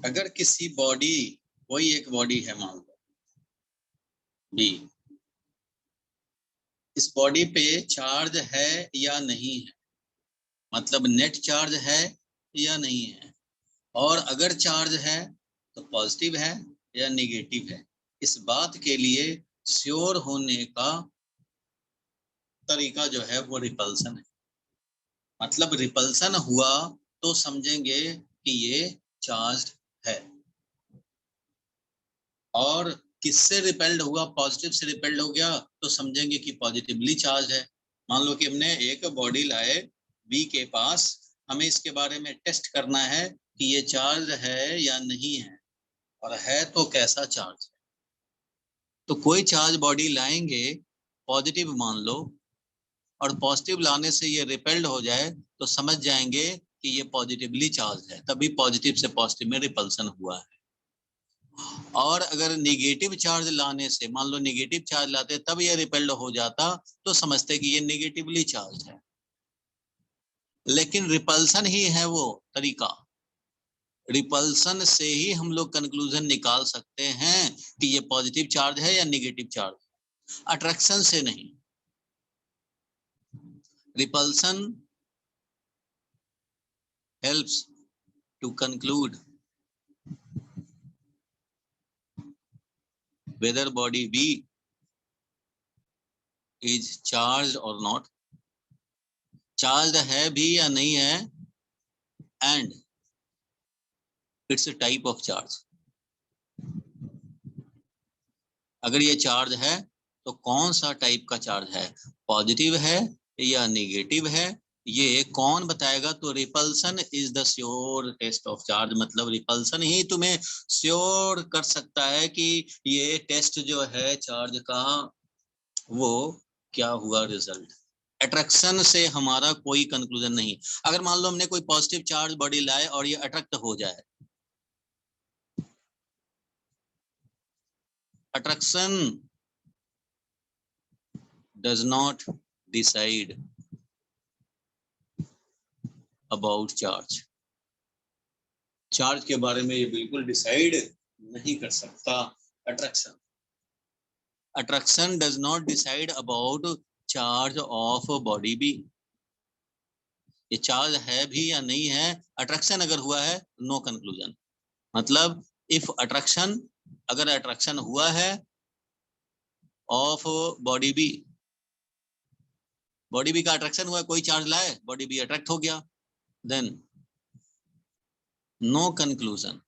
अगर किसी बॉडी, कोई एक बॉडी है मान लो बी, इस बॉडी पे चार्ज है या नहीं है, मतलब नेट चार्ज है या नहीं है, और अगर चार्ज है तो पॉजिटिव है या नेगेटिव है, इस बात के लिए श्योर होने का तरीका जो है वो रिपल्सन है। मतलब रिपल्सन हुआ तो समझेंगे कि ये चार्ज है, और किससे रिपेल्ड हुआ, पॉजिटिव से रिपेल्ड हो गया तो समझेंगे कि पॉजिटिवली चार्ज है। मान लो कि हमने एक बॉडी लाए बी के पास, हमें इसके बारे में टेस्ट करना है कि ये चार्ज है या नहीं है, और है तो कैसा चार्ज है। तो कोई चार्ज बॉडी लाएंगे, पॉजिटिव मान लो, और पॉजिटिव लाने से ये रिपेल्ड हो जाए तो समझ जाएंगे कि ये पॉजिटिवली चार्ज है, तभी पॉजिटिव से पॉजिटिव में रिपल्सन हुआ है। और अगर नेगेटिव चार्ज लाने से, मान लो नेगेटिव चार्ज लाते तब ये रिपेल्ड हो जाता तो समझते कि ये नेगेटिवली चार्ज है। लेकिन रिपल्सन ही है वो तरीका, रिपल्सन से ही हम लोग कंक्लूजन निकाल सकते हैं कि ये पॉजिटिव चार्ज है या नेगेटिव चार्ज, अट्रैक्शन से नहीं। Repulsion helps to conclude whether body B is charged or not, charge है भी या नहीं है, and it's type of charge. अगर ये चार्ज है तो कौन सा टाइप का चार्ज है, पॉजिटिव है या नेगेटिव है, ये कौन बताएगा। तो repulsion is the sure test of charge, मतलब रिपल्सन ही तुम्हें श्योर कर सकता है कि ये टेस्ट जो है चार्ज का वो क्या हुआ रिजल्ट। अट्रैक्शन से हमारा कोई कंक्लूजन नहीं। अगर मान लो हमने कोई पॉजिटिव चार्ज बॉडी लाए और ये अट्रैक्ट हो जाए, attraction does not decide about charge, charge के बारे में ये बिल्कुल डिसाइड नहीं कर सकता। Attraction attraction does not decide about charge of body B, ये चार्ज है भी या नहीं है, अट्रैक्शन अगर हुआ है नो कंक्लूजन। मतलब इफ अट्रैक्शन, अगर अट्रैक्शन हुआ है of body B, body B का अट्रैक्शन हुआ, कोई चार्ज लाए बॉडी बी अट्रैक्ट हो गया, then no conclusion,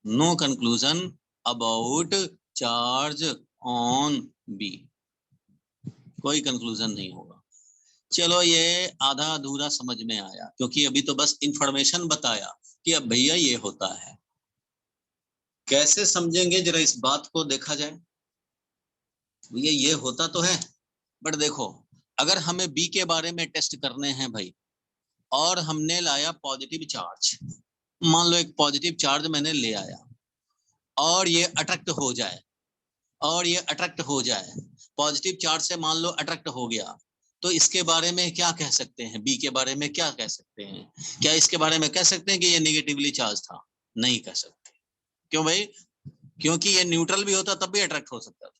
no conclusion about charge on B, कोई कंक्लूजन नहीं होगा। चलो ये आधा अधूरा समझ में आया, क्योंकि अभी तो बस इंफॉर्मेशन बताया कि अब भैया ये होता है। कैसे समझेंगे जरा इस बात को देखा जाए। भैया ये होता तो है, बट देखो अगर हमें बी के बारे में टेस्ट करने हैं भाई, और हमने लाया पॉजिटिव चार्ज, मान लो एक पॉजिटिव चार्ज मैंने ले आया और ये अट्रैक्ट हो जाए, और ये अट्रैक्ट हो जाए, पॉजिटिव चार्ज से मान लो अट्रैक्ट हो गया, तो इसके बारे में क्या कह सकते हैं, बी के बारे में क्या कह सकते हैं। क्या इसके बारे में कह सकते हैं कि ये नेगेटिवली चार्ज था, नहीं कह सकते। क्यों भाई, क्योंकि ये न्यूट्रल भी होता तब भी अट्रैक्ट हो सकता था।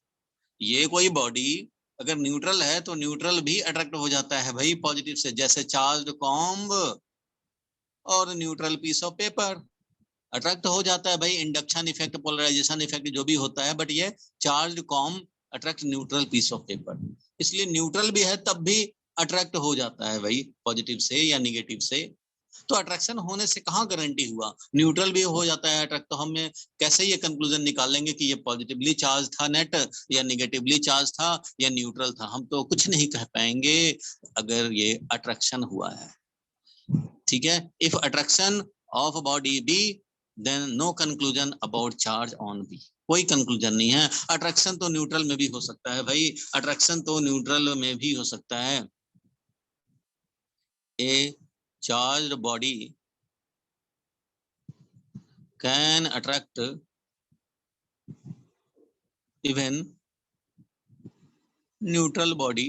ये कोई बॉडी अगर न्यूट्रल है तो न्यूट्रल भी अट्रैक्ट हो जाता है भाई पॉजिटिव से, जैसे चार्ज कॉम्ब और neutral piece of paper attract हो जाता है भाई, इंडक्शन इफेक्ट, पोलराइजेशन इफेक्ट जो भी होता है, बट ये charge comb attract neutral piece of paper, इसलिए न्यूट्रल भी है तब भी अट्रैक्ट हो जाता है भाई पॉजिटिव से या निगेटिव से। तो अट्रैक्शन होने से कहाँ गारंटी हुआ, न्यूट्रल भी हो जाता है अट्रैक्ट, तो हमें कैसे ये कंक्लूजन निकालेंगे कि ये पॉजिटिवली चार्ज था नेट, या निगेटिवली चार्ज था, या न्यूट्रल था, हम तो कुछ नहीं कह पाएंगे अगर ये अट्रैक्शन हुआ है। ठीक है, if attraction of body B then no conclusion about charge on B, कोई कंक्लूजन नहीं है। अट्रैक्शन तो न्यूट्रल में भी हो सकता है भाई, अट्रैक्शन तो न्यूट्रल में भी हो सकता है। A charge body can attract even neutral body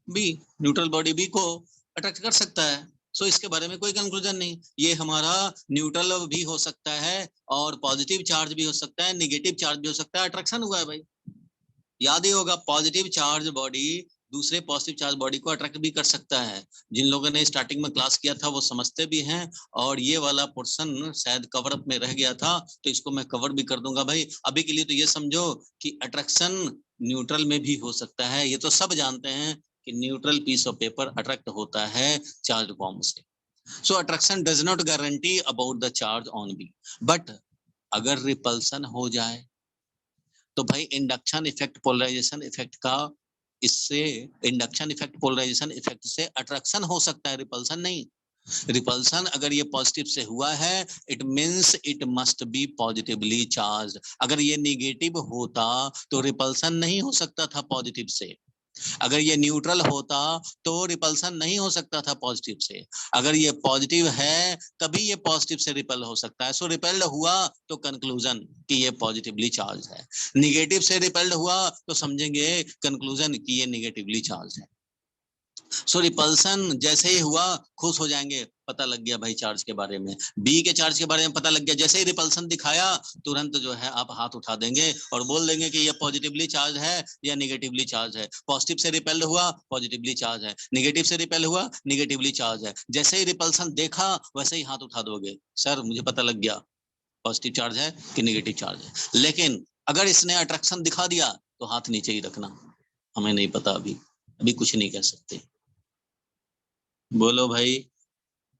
B, neutral body B को अट्रैक्ट कर सकता है, सो इसके बारे में कोई कंक्लूजन नहीं। ये हमारा न्यूट्रल भी हो सकता है और पॉजिटिव चार्ज भी हो सकता है, नेगेटिव चार्ज भी हो सकता है। अट्रैक्शन हुआ है भाई, याद ही होगा, पॉजिटिव चार्ज बॉडी दूसरे पॉजिटिव चार्ज बॉडी को अट्रैक्ट भी कर सकता है। जिन लोगों ने स्टार्टिंग में क्लास किया था वो समझते भी हैं। और ये वाला पोर्शन शायद कवर अप में रह गया था, तो इसको मैं कवर भी कर दूंगा भाई। अभी के लिए तो ये समझो कि अट्रैक्शन न्यूट्रल में भी हो सकता है। ये तो सब जानते हैं कि neutral piece of paper attract होता है चार्ज फॉर्म से। So attraction does not guarantee about the charge on B, but अगर रिपल्सन हो जाए तो भाई इंडक्शन इफेक्ट पोलराइजेशन इफेक्ट का, इससे इंडक्शन इफेक्ट पोलराइजेशन इफेक्ट से अट्रैक्शन हो सकता है, रिपल्सन नहीं। रिपल्सन अगर ये पॉजिटिव से हुआ है, it means it must be positively charge. अगर ये नेगेटिव होता तो रिपल्सन नहीं हो सकता था पॉजिटिव से। अगर ये न्यूट्रल होता तो रिपल्सन नहीं हो सकता था पॉजिटिव से। अगर ये पॉजिटिव है तभी ये पॉजिटिव से रिपल हो सकता है। सो रिपेल्ड हुआ तो कंक्लूजन कि ये पॉजिटिवली चार्ज है, निगेटिव से रिपेल्ड हुआ तो समझेंगे कंक्लूजन कि ये निगेटिवली चार्ज है। सो रिपल्सन जैसे ही हुआ खुश हो जाएंगे, पता लग गया भाई चार्ज के बारे में, बी के चार्ज के बारे में पता लग गया। जैसे ही रिपल्सन दिखाया तुरंत जो है आप हाथ उठा देंगे और बोल देंगे कि ये पॉजिटिवली चार्ज है या निगेटिवली चार्ज है। पॉजिटिव से रिपेल्ड हुआ पॉजिटिवली चार्ज है, निगेटिव से रिपेल्ड हुआ निगेटिवली चार्ज है। जैसे ही रिपल्सन देखा वैसे ही हाथ उठा दोगे, सर मुझे पता लग गया पॉजिटिव चार्ज है कि निगेटिव चार्ज है। लेकिन अगर इसने अट्रैक्शन दिखा दिया तो हाथ नीचे ही रखना, हमें नहीं पता, अभी कुछ नहीं कह सकते। बोलो भाई,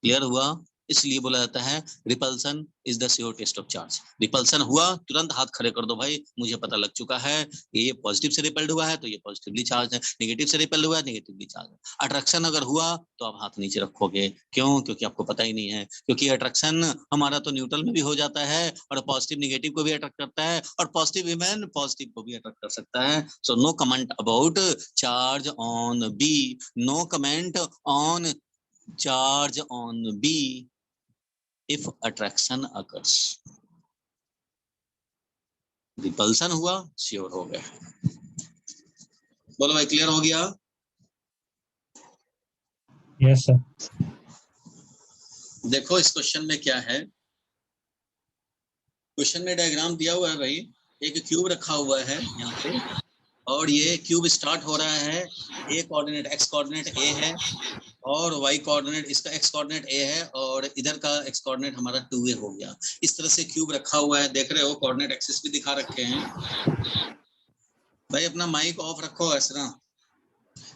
क्लियर हुआ? इसलिए बोला जाता है repulsion is the sure test of charge. Repulsion हुआ तुरंत हाथ खड़े कर दो भाई, मुझे पता लग चुका है ये पॉजिटिव से रिपेल्ड हुआ है तो ये पॉजिटिवली चार्ज है, नेगेटिव से रिपेल्ड हुआ है नेगेटिवली चार्ज है। अट्रैक्शन अगर हुआ तो आप हाथ नीचे रखोगे, क्यों? क्योंकि आपको पता ही नहीं है। क्योंकि अट्रैक्शन हमारा तो न्यूट्रल में भी हो जाता है और पॉजिटिव नेगेटिव को भी अट्रैक्ट करता है और पॉजिटिव इवन पॉजिटिव को भी अट्रैक्ट कर सकता है। So no comment about charge on B, no comment on charge on B if attraction occurs। Repulsion हुआ श्योर हो गया। बोलो भाई, क्लियर हो गया? Yes sir. देखो इस क्वेश्चन में क्या है, क्वेश्चन में डायग्राम दिया हुआ है भाई, एक क्यूब रखा हुआ है यहाँ पे और ये क्यूब स्टार्ट हो रहा है, ए कोऑर्डिनेट एक्स कोऑर्डिनेट ए है और वाई कोऑर्डिनेट, इसका एक्स कोऑर्डिनेट ए है और इधर का एक्स कोऑर्डिनेट हमारा 2a हो गया। इस तरह से क्यूब रखा हुआ है, देख रहे हो कोऑर्डिनेट एक्सिस भी दिखा रखे हैं। भाई अपना माइक ऑफ रखो ऐसा।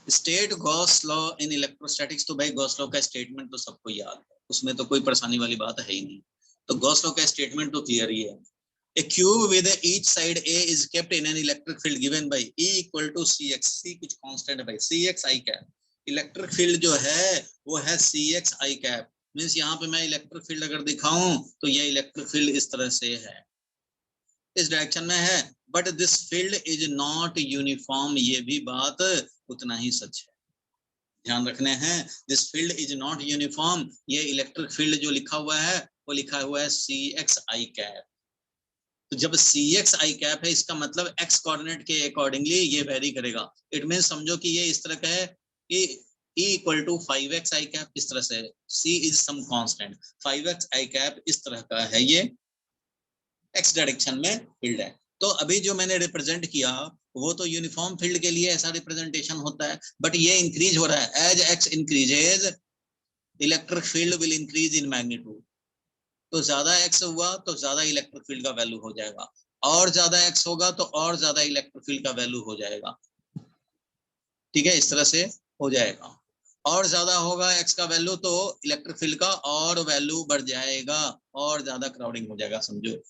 State Gauss law in electrostatics, तो भाई गॉस लॉ का स्टेटमेंट तो सबको याद है, उसमें तो कोई परेशानी वाली बात है ही नहीं। तो गॉस लॉ का स्टेटमेंट तो क्लियर ही है। A cube with each side A is kept in an electric field given by E equal to Cx। C कुछ कांस्टेंट है भाई, Cx I cap. Electric field जो है वो है Cx I कैप। मींस यहाँ पे मैं इलेक्ट्रिक फील्ड अगर दिखाऊं तो ये इलेक्ट्रिक फील्ड इस तरह से है, इस डायरेक्शन में है। But this field is not uniform, ये भी बात उतना ही सच है, ध्यान रखने हैं। This field is not uniform, ये इलेक्ट्रिक फील्ड जो लिखा हुआ है वो लिखा हुआ है Cx I कैप। तो जब Cx I कैप है इसका मतलब x कोऑर्डिनेट के अकॉर्डिंगली ये वेरी करेगा। इट मीन समझो कि ये इस तरह का है कि E equal to 5x I cap, इस तरह से C is some constant, 5x I cap इस तरह का है, ये x डायरेक्शन में फील्ड है। तो अभी जो मैंने रिप्रेजेंट किया वो तो यूनिफॉर्म फील्ड के लिए ऐसा रिप्रेजेंटेशन होता है, बट ये इंक्रीज हो रहा है। As x increases electric field will increase in magnitude. तो ज्यादा x हुआ तो ज्यादा इलेक्ट्रिक फील्ड का वैल्यू हो जाएगा, और ज्यादा x होगा तो और ज्यादा इलेक्ट्रिक फील्ड का वैल्यू हो जाएगा। ठीक है, इस तरह से हो जाएगा। और ज्यादा होगा x का वैल्यू तो इलेक्ट्रिक फील्ड का और वैल्यू बढ़ जाएगा और ज्यादा क्राउडिंग हो जाएगा, समझो।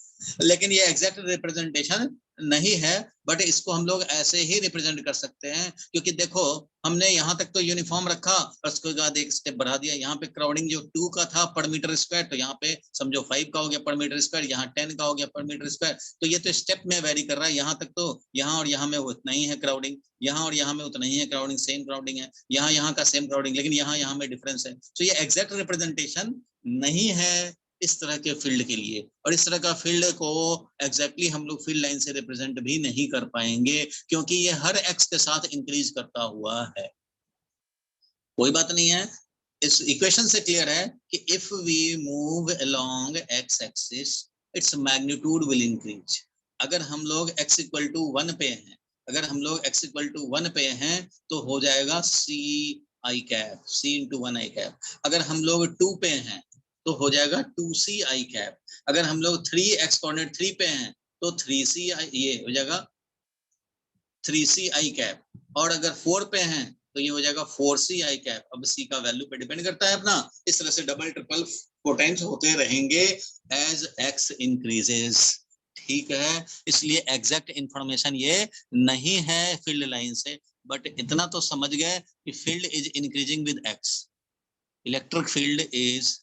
लेकिन ये एग्जैक्ट रिप्रेजेंटेशन नहीं है, बट इसको हम लोग ऐसे ही रिप्रेजेंट कर सकते हैं। क्योंकि देखो हमने यहाँ तक तो यूनिफॉर्म रखा और उसके बाद एक स्टेप बढ़ा दिया। यहाँ पे क्राउडिंग जो 2 का था पर मीटर स्क्वायर, तो यहाँ पे समझो 5 का हो गया पर मीटर स्क्वायर, यहाँ 10 का हो गया पर मीटर स्क्वायर। तो ये तो स्टेप में वेरी कर रहा है। यहाँ तक तो यहाँ और यहाँ में उतना ही है क्राउडिंग, यहाँ और यहाँ में उतना ही है क्राउडिंग, सेम क्राउडिंग है। यहाँ का सेम क्राउडिंग, लेकिन यहाँ में डिफरेंस है। तो ये एग्जैक्ट रिप्रेजेंटेशन नहीं है इस तरह के फील्ड के लिए, और इस तरह का फील्ड को एग्जैक्टली हम लोग फील्ड लाइन से रिप्रेजेंट भी नहीं कर पाएंगे, क्योंकि ये हर एक्स के साथ इंक्रीज करता हुआ है। कोई बात नहीं है, इस इक्वेशन से क्लियर है कि if we move along x axis its magnitude will increase. अगर हम लोग x इक्वल टू 1 पे हैं, अगर हम लोग x इक्वल टू 1 पे हैं तो हो जाएगा c i cap, c into 1 i cap. अगर हम लोग 2 पे हैं तो हो जाएगा 2c i कैप। अगर हम लोग 3x कोऑर्डिनेट 3 पे हैं तो 3c i, ये हो जाएगा 3c i कैप। और अगर 4 पे हैं तो ये हो जाएगा 4c i कैप। अब c का वैल्यू पे डिपेंड करता है अपना। इस तरह से डबल ट्रिपल 4 टाइम्स होते रहेंगे एज x इंक्रीजेस। ठीक है, इसलिए एग्जैक्ट इंफॉर्मेशन ये नहीं है फील्ड लाइन से, बट इतना तो समझ गए कि field is increasing with x, electric field is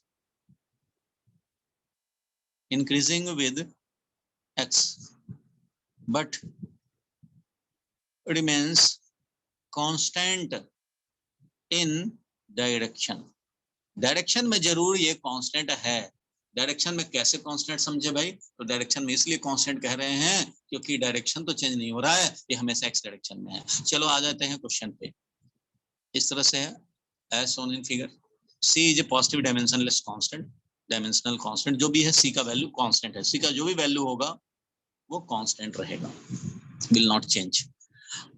increasing with x but remains constant in direction। Direction में जरूर ये कांस्टेंट है। डायरेक्शन में कैसे कांस्टेंट समझे भाई? तो डायरेक्शन में इसलिए कांस्टेंट कह रहे हैं क्योंकि डायरेक्शन तो चेंज नहीं हो रहा है, ये हमेशा एक्स डायरेक्शन में है। चलो आ जाते हैं क्वेश्चन पे। इस तरह से है as shown in figure, c is a positive dimensionless constant, dimensional constant जो भी है, c का वैल्यू कांस्टेंट है, c का जो भी वैल्यू होगा वो कांस्टेंट रहेगा, विल नॉट चेंज।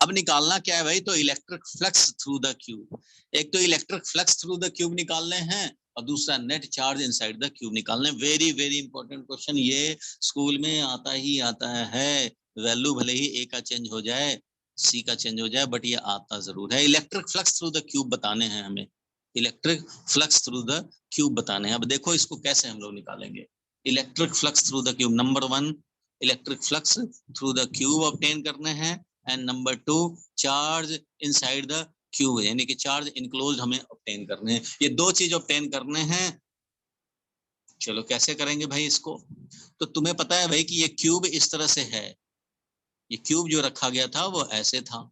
अब निकालना क्या है भाई? तो electric flux through the cube. एक तो electric flux through the cube निकालने हैं और दूसरा net charge inside the cube निकालने। वेरी वेरी इंपॉर्टेंट क्वेश्चन, ये स्कूल में आता ही आता है। वैल्यू भले ही ए का चेंज हो जाए, सी का चेंज हो जाए, बट ये आता जरूर है। Electric flux through the cube बताने हैं हमें, electric flux through the cube बताने हैं। अब देखो इसको कैसे हम लोग निकालेंगे। Electric flux through the cube, number 1 electric flux through the cube obtain करने हैं, and number 2 charge inside the cube, यानी कि चार्ज इनक्लोज हमें ऑब्टेन करने हैं। ये दो चीज ऑब्टेन करने हैं। चलो कैसे करेंगे भाई इसको? तो तुम्हें पता है भाई कि ये क्यूब इस तरह से है, ये क्यूब जो रखा गया था वो ऐसे था,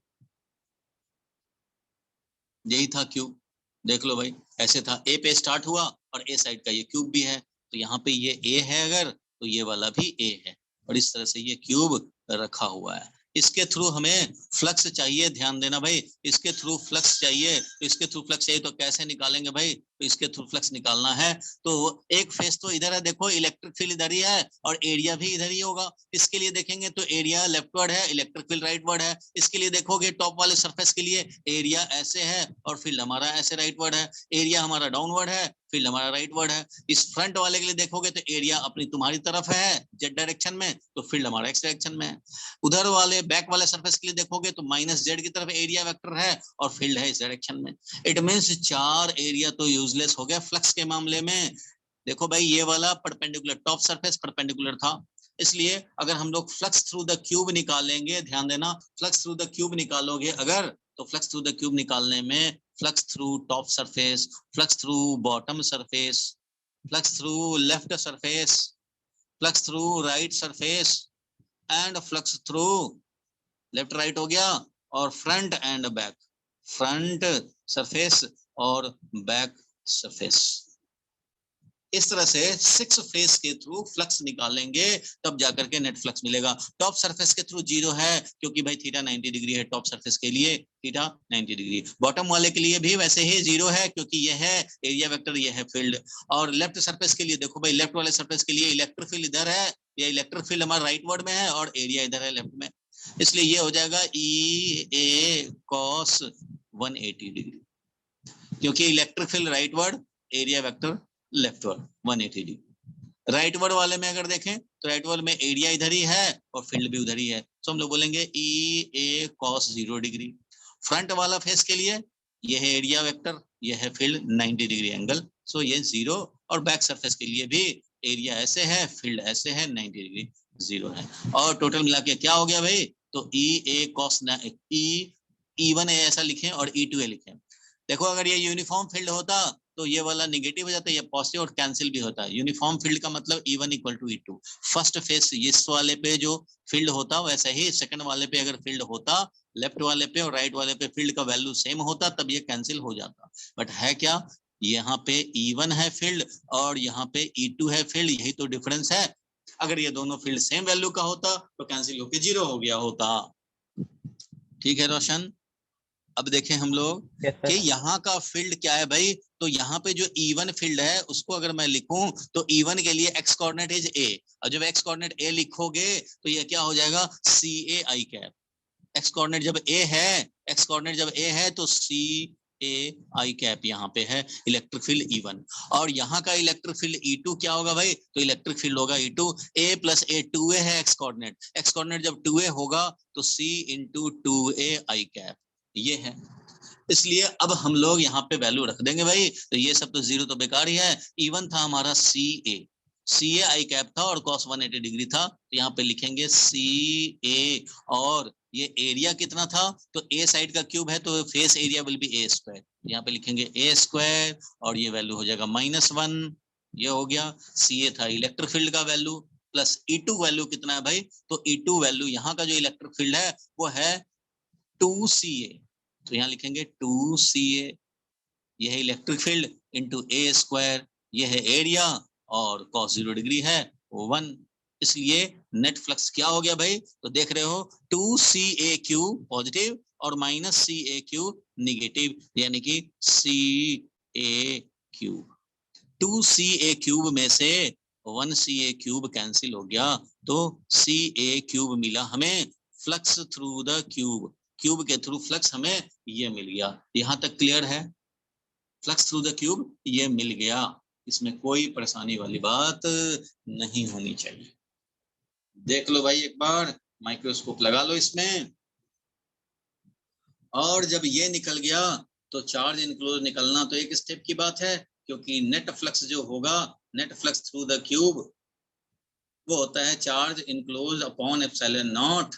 यही था क्यूब। देख लो भाई ऐसे था, ए पे स्टार्ट हुआ और ए साइड का ये क्यूब भी है, तो यहाँ पे ये ए है अगर, तो ये वाला भी ए है, और इस तरह से ये क्यूब रखा हुआ है। इसके थ्रू हमें फ्लक्स चाहिए, ध्यान देना भाई, इसके थ्रू फ्लक्स चाहिए। तो इसके थ्रू फ्लक्स चाहिए तो कैसे निकालेंगे भाई? तो इसके थ्रू फ्लक्स निकालना है तो एक फेस तो इधर है, देखो इलेक्ट्रिक फील्ड इधर ही है और एरिया भी इधर ही होगा। इसके लिए देखेंगे तो एरिया लेफ्टवर्ड है, इलेक्ट्रिक फील्ड राइटवर्ड है। इसके लिए देखोगे टॉप वाले सरफेस के लिए एरिया ऐसे है और फील्ड हमारा ऐसे राइटवर्ड है, एरिया हमारा डाउनवर्ड है, फील्ड हमारा राइटवर्ड है। इस फ्रंट वाले के लिए देखोगे तो एरिया अपनी तुम्हारी तरफ है जेड डायरेक्शन में, तो फील्ड हमारा एक्स डायरेक्शन में है। उधर वाले बैक वाले सरफेस के लिए देखोगे तो माइनस जेड की तरफ एरिया वेक्टर है और फील्ड है इस डायरेक्शन में। इट मींस 4 एरिया तो यूजलेस हो गया फ्लक्स के मामले में। देखो भाई ये वाला परपेंडिकुलर टॉप सरफेस परपेंडिकुलर था, इसलिए अगर हम लोग फ्लक्स थ्रू द क्यूब निकालेंगे, ध्यान देना, फ्लक्स थ्रू द क्यूब निकालोगे अगर, तो फ्लक्स थ्रू द क्यूब निकालने में flux through top surface, flux through bottom surface, flux through left surface, flux through right surface and flux through left right हो गया, और front end back, front surface और back surface. इस तरह से 6 face के थ्रू फ्लक्स निकालेंगे तब जाकर के नेट फ्लक्स मिलेगा। टॉप सरफेस के थ्रू 0 है क्योंकि भाई थीटा 90 डिग्री है, टॉप सरफेस के लिए थीटा 90 डिग्री। बॉटम वाले के लिए भी वैसे ही 0 है क्योंकि ये है एरिया वेक्टर, ये है फील्ड। और लेफ्ट सरफेस के लिए देखो भाई, लेफ्ट वाले सरफेस के लिए इलेक्ट्रिक फील्ड इधर है, ये इलेक्ट्रिक फील्ड हमारा राइट वर्ड में है और एरिया इधर है लेफ्ट में, इसलिए ये हो जाएगा ई ए कॉस 180 डिग्री, क्योंकि electric field right word, area vector left word 180 degree. Right word वाले में अगर देखें तो राइट वर्ड में एरिया इधर ही है और फील्ड भी उधर ही है, तो हम लोग बोलेंगे ई ए कॉस 0 डिग्री। फ्रंट वाला फेस के लिए ये है एरिया वेक्टर, ये है फील्ड 90 डिग्री एंगल, सो ये 0। और बैक सरफेस के लिए भी एरिया ऐसे है, फील्ड ऐसे है, 90 डिग्री 0 है। और टोटल मिला के क्या हो गया भाई? तो ई ए कॉस E1 ऐसा लिखें और E2 लिखें। देखो अगर ये यूनिफॉर्म फील्ड होता तो ये वाला नेगेटिव हो जाता है, ये पॉजिटिव और कैंसिल भी होता है। यूनिफॉर्म फील्ड का मतलब E1 equal to E2। First face इस वाले पे जो फील्ड होता वैसा ही सेकंड वाले पे अगर फील्ड होता, लेफ्ट वाले पे और राइट वाले पे फील्ड का वैल्यू सेम होता तब ये कैंसिल हो जाता। बट है क्या, यहाँ पे E1 है फील्ड और यहाँ पे E2 है फील्ड, यही तो डिफरेंस है। अगर ये दोनों फील्ड सेम वैल्यू का होता तो कैंसिल होके 0 हो गया होता। ठीक है रोशन? अब देखें हम लोग Yes, कि sir. यहाँ का फील्ड क्या है भाई? तो यहाँ पे जो E1 फील्ड है उसको अगर मैं लिखूं तो E1 के लिए x कोऑर्डिनेट इज a, और जब x कोऑर्डिनेट a लिखोगे तो ये क्या हो जाएगा CA i cap. x coordinate जब a है, x कोऑर्डिनेट जब a है तो CA i कैप यहाँ पे है इलेक्ट्रिक फील्ड E1। और यहाँ का इलेक्ट्रिक फील्ड E2 क्या होगा भाई, तो इलेक्ट्रिक फील्ड होगा E2 a plus a, 2a है x कोऑर्डिनेट जब 2a होगा तो C into 2a i cap, ये है। इसलिए अब हम लोग यहाँ पे वैल्यू रख देंगे भाई, तो ये सब तो जीरो तो बेकार ही है। E1 था हमारा CA आई कैप था और cos 180 डिग्री था, तो यहाँ पे लिखेंगे CA, और ये एरिया कितना था, तो A साइड का क्यूब है तो face area will be A square, यहाँ पे लिखेंगे A स्क्वायर और ये वैल्यू हो जाएगा -1, ये हो गया। CA था इलेक्ट्रिक फील्ड का वैल्यू, प्लस E2 वैल्यू कितना है भाई, तो E2 वैल्यू यहाँ का जो इलेक्ट्रिक फील्ड है वो है 2CA, तो यहाँ लिखेंगे 2CA, यह है electric field into A square, यह है एरिया, और cos 0 डिग्री है 1, इसलिए नेट फ्लक्स क्या हो गया भाई, तो देख रहे हो 2CAQ पॉजिटिव और -CAQ निगेटिव, यानी कि CA क्यूब। 2CA क्यूब में से 1CA क्यूब कैंसिल हो गया तो CA क्यूब मिला हमें, flux through the cube, cube के थ्रू फ्लक्स हमें ये मिल गया। यहां तक क्लियर है, फ्लक्स थ्रू द क्यूब ये मिल गया, इसमें कोई परेशानी वाली बात नहीं होनी चाहिए। देख लो भाई एक बार, माइक्रोस्कोप लगा लो इसमें, और जब ये निकल गया तो चार्ज इनक्लोज निकलना तो एक स्टेप की बात है, क्योंकि नेट फ्लक्स जो होगा, net flux through the cube वो होता है charge enclose upon epsilon naught,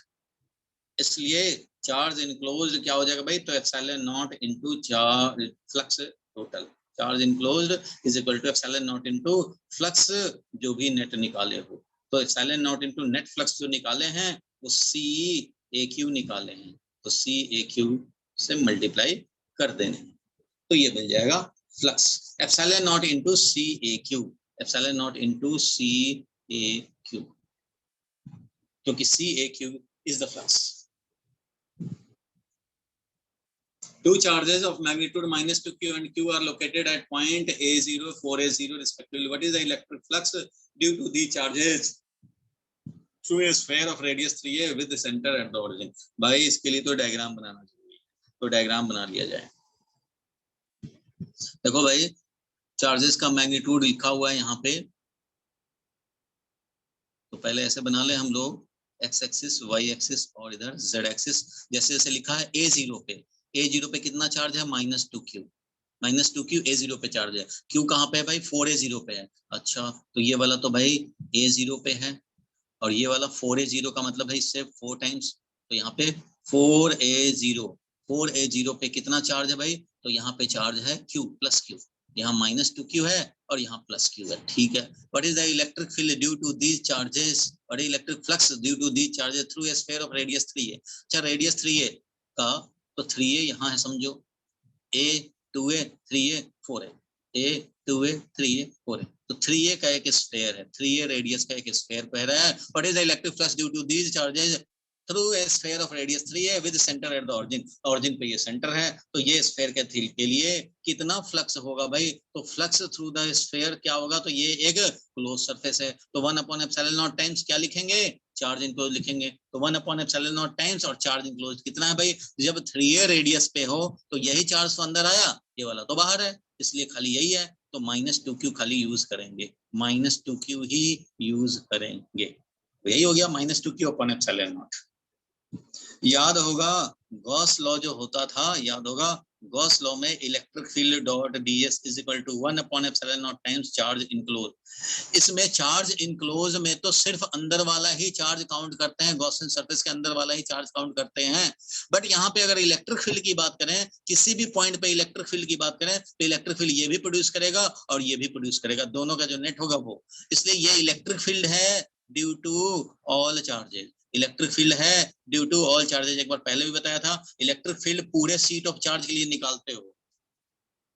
इसलिए चार्ज इनक्लोज क्या हो जाएगा भाई, तो epsilon naught into charge flux total, charge enclosed is equal to epsilon naught into flux जो भी नेट निकाले हो, तो epsilon naught into net flux जो निकाले हैं वो CAQ निकाले हैं, तो CAQ से मल्टीप्लाई कर देने, तो ये मिल जाएगा flux epsilon naught into CAQ, epsilon naught into CAQ, क्योंकि CAQ is the flux. Two charges of magnitude -2q and q are located at point A0, 4A0 respectively. What is the electric flux due to these charges through a sphere of radius 3a with the center at the origin? भाई इसके लिए तो diagram बनाना जरूरी है, तो diagram बना लिया जाए। देखो भाई चार्जेस का मैग्नीट्यूड लिखा हुआ है यहाँ पे, तो पहले ऐसे बना ले हम लोग, x एक्सिस, y एक्सिस और इधर z एक्सिस। जैसे जैसे लिखा है A0 पे कितना चार्ज है, -2q, -2q A0 पे चार्ज है, q कहाँ पे है भाई, 4A0 पे है। अच्छा तो ये वाला तो भाई A0 पे है, और ये वाला 4A0 का मतलब है इससे 4 टाइम्स, तो यहाँ पे 4A0 पे कितना चार्ज है भाई, तो यहाँ पे चार्ज है q प्लस q, यहाँ -2q है और यहाँ +q है, ठीक है। What is the electric field due to these charges, what is electric flux due to these charges through a sphere of radius 3a। अच्छा रेडियस 3a का, तो 3a यहाँ है समझो, a 2a 3a 4a, a 2a 3a 4a, तो 3a का एक sphere है, 3a रेडियस का एक स्फीयर कह रहा है। What is the electric flux due to these charges through a sphere of radius 3a with centre at the origin, origin पे ये सेंटर है, तो ये स्फीयर के लिए कितना फ्लक्स होगा भाई, तो फ्लक्स थ्रू द स्फीयर क्या होगा, तो ये एक क्लोज सरफेस है, तो 1/ε0 टाइम्स क्या लिखेंगे, चार्ज इनक्लोज लिखेंगे, तो 1/ε0 टाइम्स, और चार्ज इनक्लोज कितना है भाई, जब 3a रेडियस पे हो तो यही चार्ज तो अंदर आया, ये वाला तो बाहर है, इसलिए खाली यही है, तो -2q खाली यूज करेंगे, -2q ही यूज करेंगे, तो यही हो गया -2q/ε0। याद होगा गॉस लॉ जो होता था, याद होगा गॉस लॉ में electric field dot ds is equal to 1/ε0 times charge enclose. इसमें चार्ज इनक्लोज में तो सिर्फ अंदर वाला ही चार्ज काउंट करते हैं, गॉसियन सरफेस के अंदर वाला ही चार्ज काउंट करते हैं, बट यहाँ पे अगर इलेक्ट्रिक फील्ड की बात करें, किसी भी पॉइंट पे इलेक्ट्रिक फील्ड की बात करें, तो इलेक्ट्रिक फील्ड ये भी प्रोड्यूस करेगा और ये भी प्रोड्यूस करेगा, दोनों का जो नेट होगा वो, इसलिए ये इलेक्ट्रिक फील्ड है due to all charges, electric field है ड्यू टू ऑल चार्जेस। एक बार पहले भी बताया था, इलेक्ट्रिक फील्ड पूरे सीट ऑफ चार्ज के लिए निकालते हो,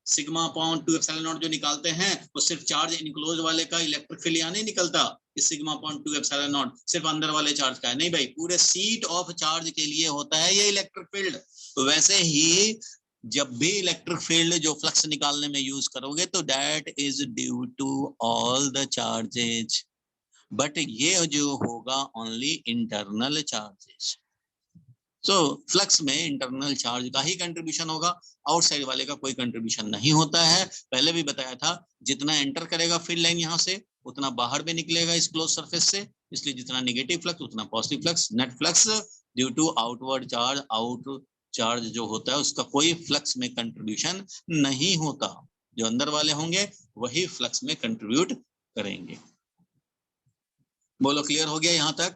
σ/2ε0 जो निकालते हैं वो सिर्फ चार्ज इनक्लोज वाले का इलेक्ट्रिक फील्ड यहाँ नहीं निकलता, इस σ/2ε0 सिर्फ अंदर वाले चार्ज का है, नहीं भाई पूरे सीट ऑफ चार्ज के लिए होता है ये इलेक्ट्रिक फील्ड। तो वैसे ही जब भी इलेक्ट्रिक फील्ड जो फ्लक्स निकालने में यूज करोगे तो that is due to all the charges, but ये जो होगा only internal charges. So flux में इंटरनल चार्ज का ही कंट्रीब्यूशन होगा, आउटसाइड वाले का कोई कंट्रीब्यूशन नहीं होता है। पहले भी बताया था, जितना एंटर करेगा फील्ड लाइन यहाँ से उतना बाहर भी निकलेगा इस क्लोज सरफेस से, इसलिए जितना नेगेटिव फ्लक्स उतना positive flux. Net flux due to outward charge, out charge जो होता है उसका कोई फ्लक्स में कंट्रीब्यूशन नहीं होता, जो अंदर वाले होंगे वही फ्लक्स में कंट्रीब्यूट करेंगे। बोलो क्लियर हो गया यहाँ तक?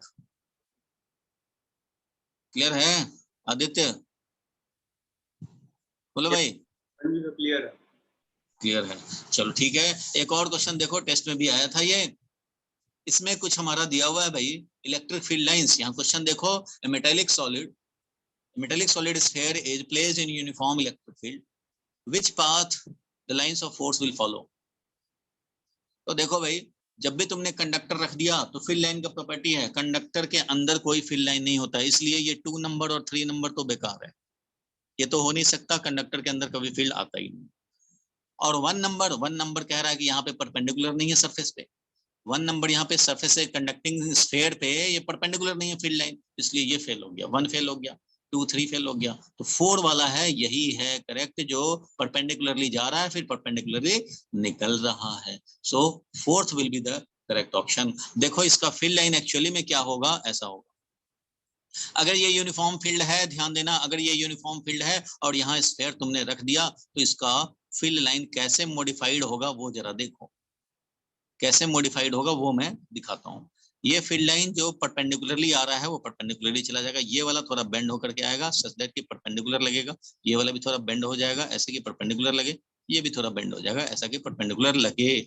क्लियर है आदित्य? बोलो भाई। क्लियर है। क्लियर है, चलो ठीक है। एक और क्वेश्चन देखो, टेस्ट में भी आया था ये, इसमें कुछ हमारा दिया हुआ है भाई, इलेक्ट्रिक फील्ड लाइंस। यहाँ क्वेश्चन देखो, metallic solid sphere is placed in uniform electric field, which path the lines of force will follow. तो देखो भाई, जब भी तुमने कंडक्टर रख दिया तो फील्ड लाइन का प्रॉपर्टी है कंडक्टर के अंदर कोई फील्ड लाइन नहीं होता, इसलिए ये 2 नंबर और 3 नंबर तो बेकार है, ये तो हो नहीं सकता, कंडक्टर के अंदर कभी फील्ड आता ही नहीं। और 1 नंबर कह रहा है कि यहाँ पे परपेंडिकुलर नहीं है सरफेस पे, 1 नंबर यहाँ पे सरफेस से कंडक्टिंग स्फीयर पे ये परपेंडिकुलर नहीं है फील्ड लाइन, इसलिए ये फेल हो गया, 1 फेल हो गया, 2 3 फेल हो गया। तो 4 वाला है, यही है करेक्ट, जो परपेंडिकुलरली जा रहा है फिर परपेंडिकुलरली निकल रहा है। So fourth will be the correct option. देखो इसका फील्ड लाइन एक्चुअली में क्या होगा, ऐसा होगा, अगर ये यूनिफॉर्म फील्ड है, ध्यान देना, अगर ये यूनिफॉर्म फील्ड है और यहाँ स्फीयर तुमने रख दिया तो इसका फील्ड लाइन कैसे मॉडिफाइड होगा वो जरा देखो, कैसे मॉडिफाइड होगा वो मैं दिखाता हूँ। ये फील्ड लाइन जो परपेंडिकुलरली आ रहा है वो परपेंडिकुलरली चला जाएगा, ये वाला थोड़ा बेंड होकर के आएगा सच दैट कि परपेंडिकुलर लगेगा, ये वाला भी थोड़ा बेंड हो जाएगा ऐसे कि परपेंडिकुलर लगे, ये भी थोड़ा बेंड हो जाएगा ऐसा कि परपेंडिकुलर लगे,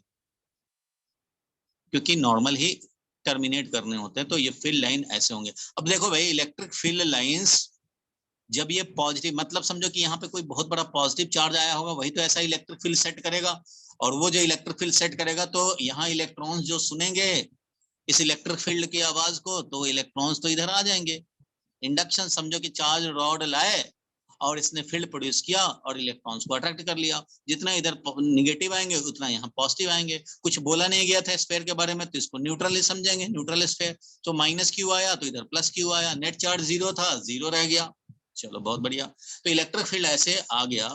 क्योंकि नॉर्मल ही टर्मिनेट करने होते हैं, तो ये फील्ड लाइन ऐसे होंगे। अब देखो भाई, इलेक्ट्रिक फील्ड लाइंस जब ये पॉजिटिव, मतलब समझो कि यहाँ पे कोई बहुत बड़ा पॉजिटिव चार्ज आया होगा, वही तो ऐसा इलेक्ट्रिक फील्ड सेट करेगा, और वो जो इलेक्ट्रिक फील्ड सेट करेगा तो यहाँ इलेक्ट्रॉन्स जो सुनेंगे इस इलेक्ट्रिक फील्ड की आवाज को, तो इलेक्ट्रॉन्स तो इधर आ जाएंगे। इंडक्शन समझो कि चार्ज रॉड लाए और इसने फील्ड प्रोड्यूस किया और इलेक्ट्रॉन्स को अट्रैक्ट कर लिया, जितना इधर निगेटिव आएंगे उतना यहाँ पॉजिटिव आएंगे। कुछ बोला नहीं गया था स्फीयर के बारे में तो इसको न्यूट्रल ही समझेंगे, न्यूट्रल स्फीयर, तो माइनस क्यू आया तो इधर प्लस क्यू आया, नेट चार्ज 0 था 0 रह गया। चलो बहुत बढ़िया, तो इलेक्ट्रिक फील्ड ऐसे आ गया,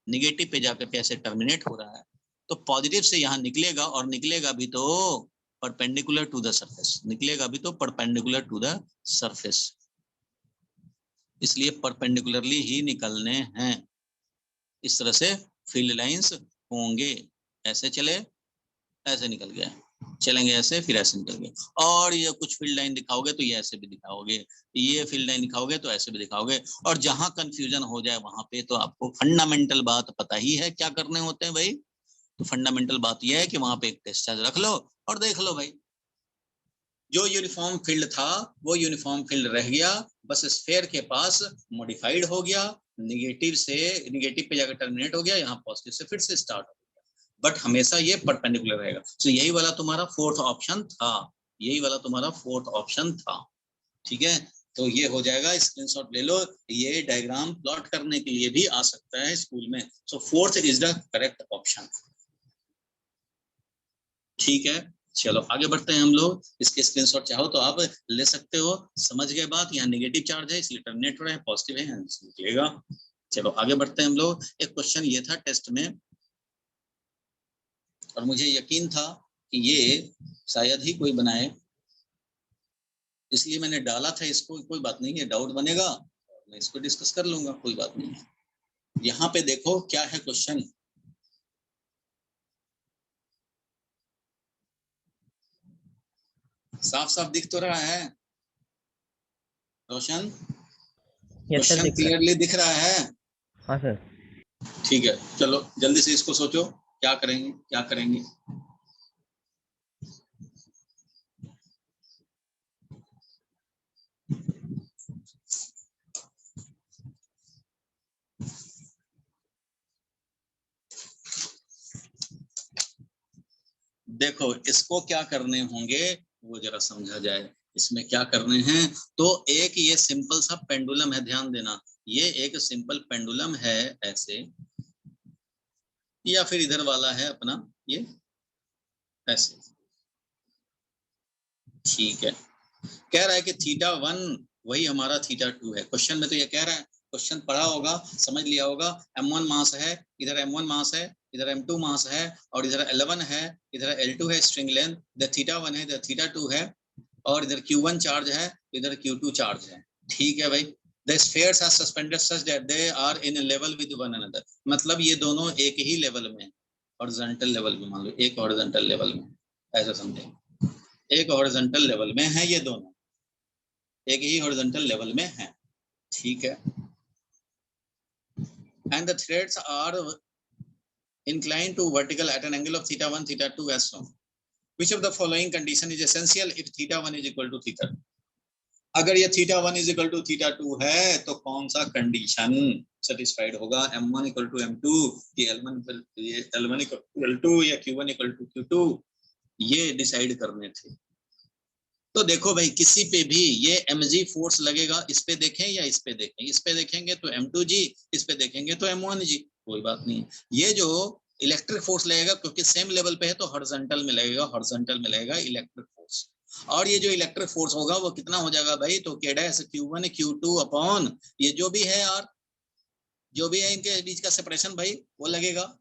निगेटिव पे जाकर के ऐसे टर्मिनेट हो रहा है, तो पॉजिटिव से यहाँ निकलेगा और निकलेगा भी तो परपेंडिकुलर टू द सरफेस, निकलेगा भी तो परपेंडिकुलर टू द सरफेस, इसलिए परपेंडिकुलरली ही निकलने हैं। इस तरह से फील्ड लाइंस होंगे, ऐसे चले ऐसे निकल गया, चलेंगे ऐसे फिर ऐसे निकल गए, और ये कुछ फील्ड लाइन दिखाओगे तो ये ऐसे भी दिखाओगे, ये फील्ड लाइन दिखाओगे तो ऐसे भी दिखाओगे, और जहां कंफ्यूजन हो जाए वहां पे तो आपको फंडामेंटल बात पता ही है क्या करने होते हैं भाई। तो फंडामेंटल बात यह है कि वहां पे एक टेस्ट चार्ज रख लो और देख लो भाई, जो यूनिफॉर्म फील्ड था वो यूनिफॉर्म फील्ड रह गया, बस स्फीयर के पास मॉडिफाइड हो गया, निगेटिव से निगेटिव पे जाकर टर्मिनेट हो गया, यहाँ पॉजिटिव से फिर से स्टार्ट हो गया, बट हमेशा ये परपेंडिकुलर रहेगा। तो यही वाला तुम्हारा फोर्थ ऑप्शन था, यही वाला तुम्हारा फोर्थ ऑप्शन था, ठीक है। तो ये हो जाएगा, स्क्रीनशॉट ले लो, ये डायग्राम प्लॉट करने के लिए भी आ सकता है स्कूल में। So fourth is the correct option, ठीक है। चलो आगे बढ़ते हैं हम लोग, इसके स्क्रीनशॉट चाहो तो आप ले सकते हो। समझ गए बात, यहाँ नेगेटिव चार्ज है इसलिए टर्मिनेट हो रहा है, पॉजिटिव है यहाँ निकलेगा। चलो आगे बढ़ते हैं हम लोग। एक क्वेश्चन ये था टेस्ट में और मुझे यकीन था कि ये शायद ही कोई बनाए, इसलिए मैंने डाला था इसको, कोई बात नहीं है, डाउट बनेगा मैं इसको डिस्कस कर लूंगा, कोई बात नहीं है। यहाँ पे देखो क्या है क्वेश्चन, साफ साफ दिख तो रहा है रोशन? क्वेश्चन क्लियरली दिख रहा है? हाँ सर। ठीक है, चलो जल्दी से इसको सोचो क्या करेंगे क्या करेंगे। देखो इसको क्या करने होंगे वो जरा समझा जाए, इसमें क्या करने हैं। तो एक ये सिंपल सा पेंडुलम है, ध्यान देना, ये एक सिंपल पेंडुलम है ऐसे, या फिर इधर वाला है अपना ये ऐसे, ठीक है। कह रहा है कि θ1 वही हमारा θ2 है। क्वेश्चन में तो ये कह रहा है, क्वेश्चन पढ़ा होगा, समझ लिया होगा। m1 मास है, इधर m1 मास है, इधर m2 मास है, और इधर L1 है, इधर L2 है स्ट्रिंग लेंथ, इधर θ1 है, इधर θ2 है, और इधर Q1 चार्ज है, इधर Q2 चार्ज है। ठीक है भाई। The spheres are suspended such that they are in a level with one another। मतलब ये दोनों एक ही लेवल में, हॉरिजॉन्टल लेवल में, मान लो एक हॉरिजॉन्टल लेवल में, ऐसा समझे, एक हॉरिजॉन्टल लेवल में है ये दोनों, एक ही हॉरिजॉन्टल लेवल में है। ठीक है। And the threads are inclined to vertical at an angle of θ1 θ2 as shown। which of the following condition is essential if θ1 is equal to θ2। अगर ये θ1 is equal to θ2 है तो कौन सा कंडीशन सेटिस्फाइड होगा, m1 equal to m2 कि L1 equal to L2 या Q1 equal to Q2, ये डिसाइड करने थे। तो देखो भाई, किसी पे भी ये mg फोर्स लगेगा, इस पे देखें या इस पे देखें, इस पे देखेंगे तो m2g, इस पे देखेंगे तो m1g, कोई बात नहीं। ये जो इलेक्ट्रिक फोर्स लगेगा, क्योंकि सेम लेवल पे है तो हॉरिजॉन्टल में लगेगा, हॉरिजॉन्टल में लगेगा इलेक्ट्रिक फोर्स। और ये जो इलेक्ट्रिक फोर्स होगा वो कितना हो जाएगा भाई, तो k dash q1 q2 upon ये जो भी है यार, जो भी है इनके बीच का सेपरेशन भाई, वो लगेगा।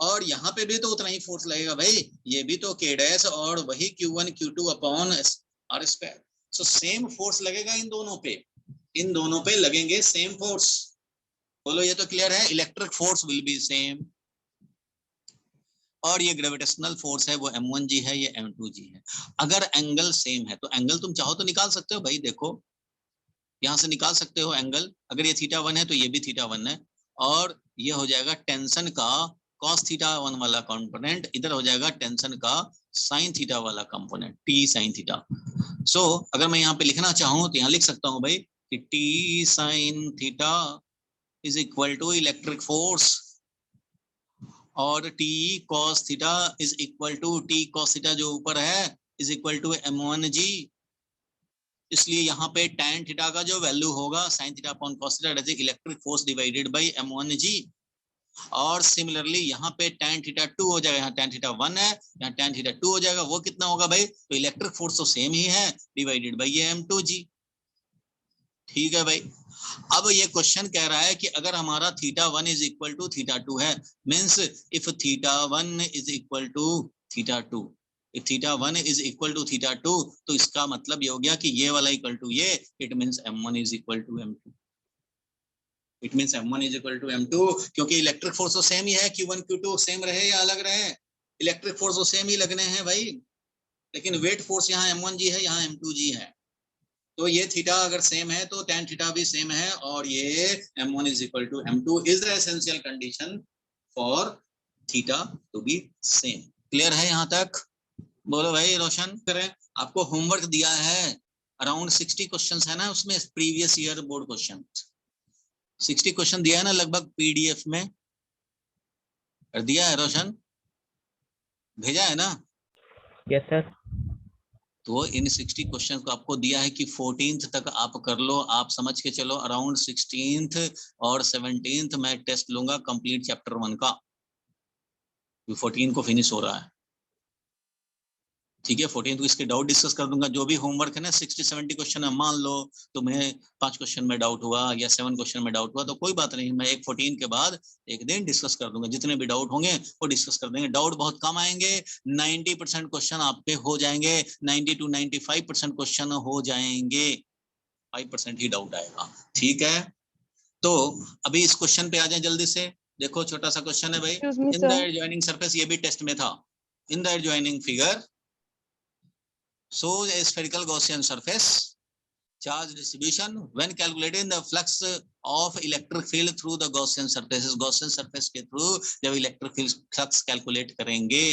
और यहाँ पे भी तो उतना ही फोर्स लगेगा भाई, ये भी तो k डैश और वही q1 q2 upon r square. So same force लगेगा इन दोनों पे लगेंगे सेम फोर्स। बोलो ये तो क्लियर है, electric force will be same. और ये ग्रेविटेशनल फोर्स है वो m1g है, ये m2g है। अगर एंगल सेम है तो एंगल तुम चाहो तो निकाल सकते हो भाई, देखो यहाँ से निकाल सकते हो एंगल। अगर ये θ1 है तो ये भी θ1 है, और ये हो जाएगा टेंशन का cos θ1 वाला कंपोनेंट, इधर हो जाएगा टेंशन का sin θ वाला कंपोनेंट, t sin θ। सो अगर मैं यहाँ पे लिखना चाहूँ तो यहाँ लिख सकता हूँ भाई कि t sin θ is equal to electric force, और t cos θ is equal to t cos θ जो ऊपर है इज इक्वल टू m1g। इसलिए यहाँ पे tan थीटा का जो वैल्यू होगा sin theta upon cos theta that is electric force divided bye m1g। और सिमिलरली यहाँ पे tan थीटा 2 हो जाएगा, यहाँ tan थीटा 1 है, यहाँ tan थीटा 2 हो जाएगा, वो कितना होगा भाई, तो इलेक्ट्रिक फोर्स तो सेम ही है, डिवाइडेड बाय ये m2g। ठीक है भाई। अब ये क्वेश्चन कह रहा है कि अगर हमारा θ1 इज इक्वल टू θ2 है, means if θ1 is equal to θ2, if θ1 is equal to θ2, तो इसका मतलब ये हो गया कि ये वाला इक्वल टू ये, it means m1 is equal to m2, it means m1 is equal to m2, क्योंकि इलेक्ट्रिक फोर्स तो सेम ही है, q1 q2 सेम रहे या अलग रहे, इलेक्ट्रिक फोर्स तो सेम ही लगने हैं भाई, लेकिन वेट फोर्स यहाँ m1g है, यहाँ m2g है। तो ये थीटा अगर सेम है तो tan थीटा भी सेम है, और ये m1 is equal to m2 is the essential condition for theta to be same। Clear है यहाँ तक? बोलो भाई रोशन करें। आपको होमवर्क दिया है अराउंड 60 क्वेश्चंस है ना उसमें, previous year board question 60 question दिया है ना लगभग, पीडीएफ में दिया है, रोशन भेजा है ना? Yes sir. तो इन 60 क्वेश्चन को आपको दिया है कि 14th तक आप कर लो, आप समझ के चलो अराउंड 16th और 17th मैं टेस्ट लूंगा कंप्लीट चैप्टर 1 का, 14 को फिनिश हो रहा है। ठीक है, 14 को इसके डाउट डिस्कस कर दूंगा, जो भी होमवर्क है ना 60-70 क्वेश्चन है, मान लो तुम्हें 5 क्वेश्चन में डाउट हुआ या 7 क्वेश्चन में डाउट हुआ तो कोई बात नहीं, मैं एक 14 के बाद एक दिन डिस्कस कर दूंगा, जितने भी डाउट होंगे वो डिस्कस कर देंगे। डाउट बहुत कम आएंगे, 90% क्वेश्चन आपके हो जाएंगे, 90 to 95% क्वेश्चन हो जाएंगे, 5% ही डाउट आएगा। ठीक है, तो अभी इस क्वेश्चन पे आ जाए जल्दी से। देखो छोटा सा क्वेश्चन है भाई, इन द एडजॉइनिंग सरफेस, ये भी टेस्ट में था, in the adjoining figure shows a spherical Gaussian surface charge distribution when calculating the flux of electric field through the Gaussian surfaces। Gaussian surface के through जब electric field flux calculate करेंगे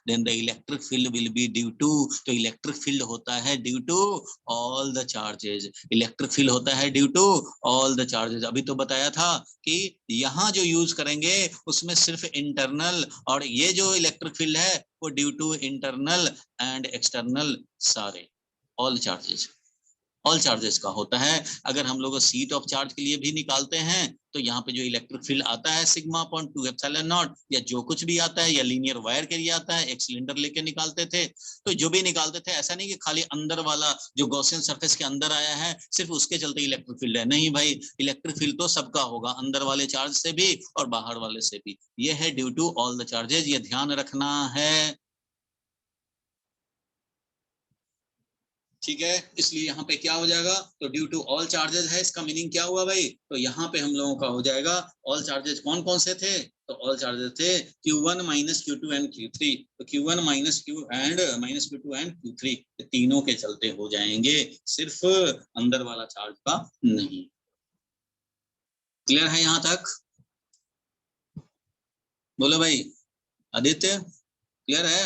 then the electric field will be due to, तो electric field होता है due to all the charges, electric field होता है due to all the charges। अभी तो बताया था कि यहाँ जो यूज करेंगे उसमें सिर्फ इंटरनल, और ये जो इलेक्ट्रिक फील्ड है वो due to internal and external सारे, ऑल चार्जेस। ऑल चार्जेस का होता है। अगर हम लोग सीट ऑफ चार्ज के लिए भी निकालते हैं तो यहाँ पे जो इलेक्ट्रिक फील्ड आता है सिग्मा अपॉन 2 एप्सिलॉन नॉट, या जो कुछ भी आता है, या लीनियर वायर के लिए आता है, एक सिलेंडर लेके निकालते थे, तो जो भी निकालते थे ऐसा नहीं कि खाली अंदर वाला जो गॉसियन सरफेस के अंदर आया है सिर्फ उसके चलते इलेक्ट्रिक फील्ड है, नहीं भाई, इलेक्ट्रिक फील्ड तो सबका होगा, अंदर वाले चार्ज से भी और बाहर वाले से भी। ये है due to all the charges, ये ध्यान रखना है, ठीक है। इसलिए यहाँ पे क्या हो जाएगा, तो ड्यू टू ऑल चार्जेस है, इसका मीनिंग क्या हुआ भाई, तो यहाँ पे हम लोगों का हो जाएगा ऑल चार्जेस कौन कौन से थे, तो ऑल चार्जेस थे Q1 minus Q2 and Q3, तो Q1 minus Q and minus Q2 and Q3 तीनों के चलते हो जाएंगे, सिर्फ अंदर वाला चार्ज का नहीं। क्लियर है यहाँ तक, बोलो भाई आदित्य, क्लियर है?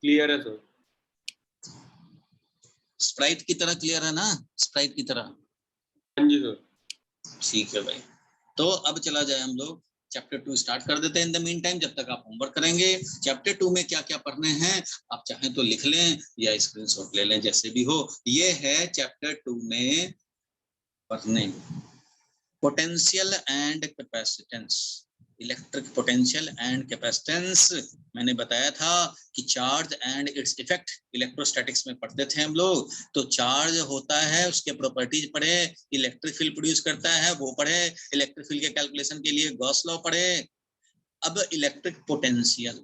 क्लियर है सर। स्प्राइट की तरह क्लियर है ना, स्प्राइट की तरह? हाँ जी सर। ठीक है भाई, तो अब चला जाए हम लोग चैप्टर 2 स्टार्ट कर देते हैं। इन द मीन टाइम जब तक आप होमवर्क करेंगे, चैप्टर 2 में क्या क्या पढ़ने हैं आप चाहें तो लिख लें या स्क्रीनशॉट ले लें, जैसे भी हो। ये है चैप्टर 2 में पढ़ने potential and capacitance, electric potential and capacitance. मैंने बताया था कि charge and its effect electrostatics में पढ़ते थे हम लोग, तो चार्ज होता है उसके प्रॉपर्टीज पढ़े, इलेक्ट्रिक फील्ड प्रोड्यूस करता है वो पढ़े, इलेक्ट्रिक फील्ड के कैलकुलेशन के लिए गॉस लॉ पढ़े। अब इलेक्ट्रिक पोटेंशियल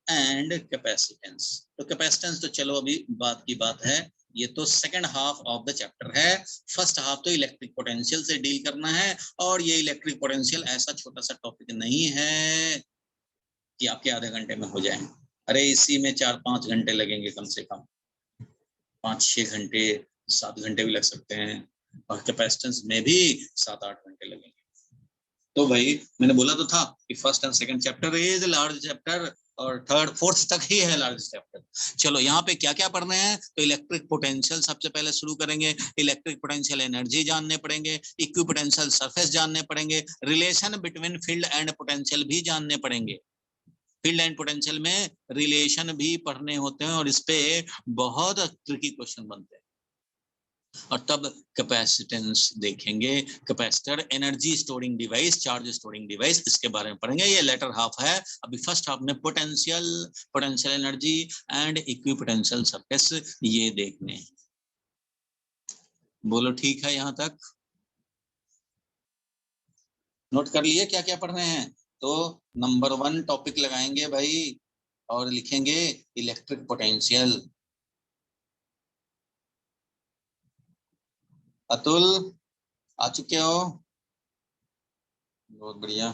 एंड कैपेसिटेंस, तो कैपेसिटेंस तो चलो अभी बात की बात है, ये तो second half of the chapter है। फर्स्ट हाफ तो इलेक्ट्रिक पोटेंशियल से डील करना है, और ये इलेक्ट्रिक पोटेंशियल ऐसा छोटा सा टॉपिक नहीं है कि आपके आधे घंटे में हो जाए, अरे इसी में 4-5 घंटे लगेंगे, कम से कम 5-6 घंटे, 7 घंटे भी लग सकते हैं, और कैपेसिटेंस में भी 7-8 घंटे लगेंगे। तो भाई मैंने बोला तो था कि first and second chapter is large chapter, और थर्ड फोर्थ तक ही है लार्ज चैप्टर। चलो यहाँ पे क्या क्या पढ़ने हैं, तो इलेक्ट्रिक पोटेंशियल सबसे पहले शुरू करेंगे, इलेक्ट्रिक पोटेंशियल एनर्जी जानने पड़ेंगे, इक्विपोटेंशियल सरफेस जानने पड़ेंगे, relation between field and potential भी जानने पड़ेंगे। फील्ड एंड पोटेंशियल में रिलेशन भी पढ़ने होते हैं, और इस पे बहुत ट्रिकी क्वेश्चन बनते हैं। और तब कैपेसिटेंस देखेंगे, capacitor energy storing device, charge storing device, इसके बारे में पढ़ेंगे। ये लेटर हाफ है, अभी फर्स्ट हाफ में potential, potential energy and equipotential surface ये देखने। बोलो ठीक है यहाँ तक, नोट कर लिए क्या क्या पढ़ रहे हैं? तो नंबर 1 टॉपिक लगाएंगे भाई और लिखेंगे इलेक्ट्रिक पोटेंशियल। अतुल आ चुके हो? बहुत बढ़िया।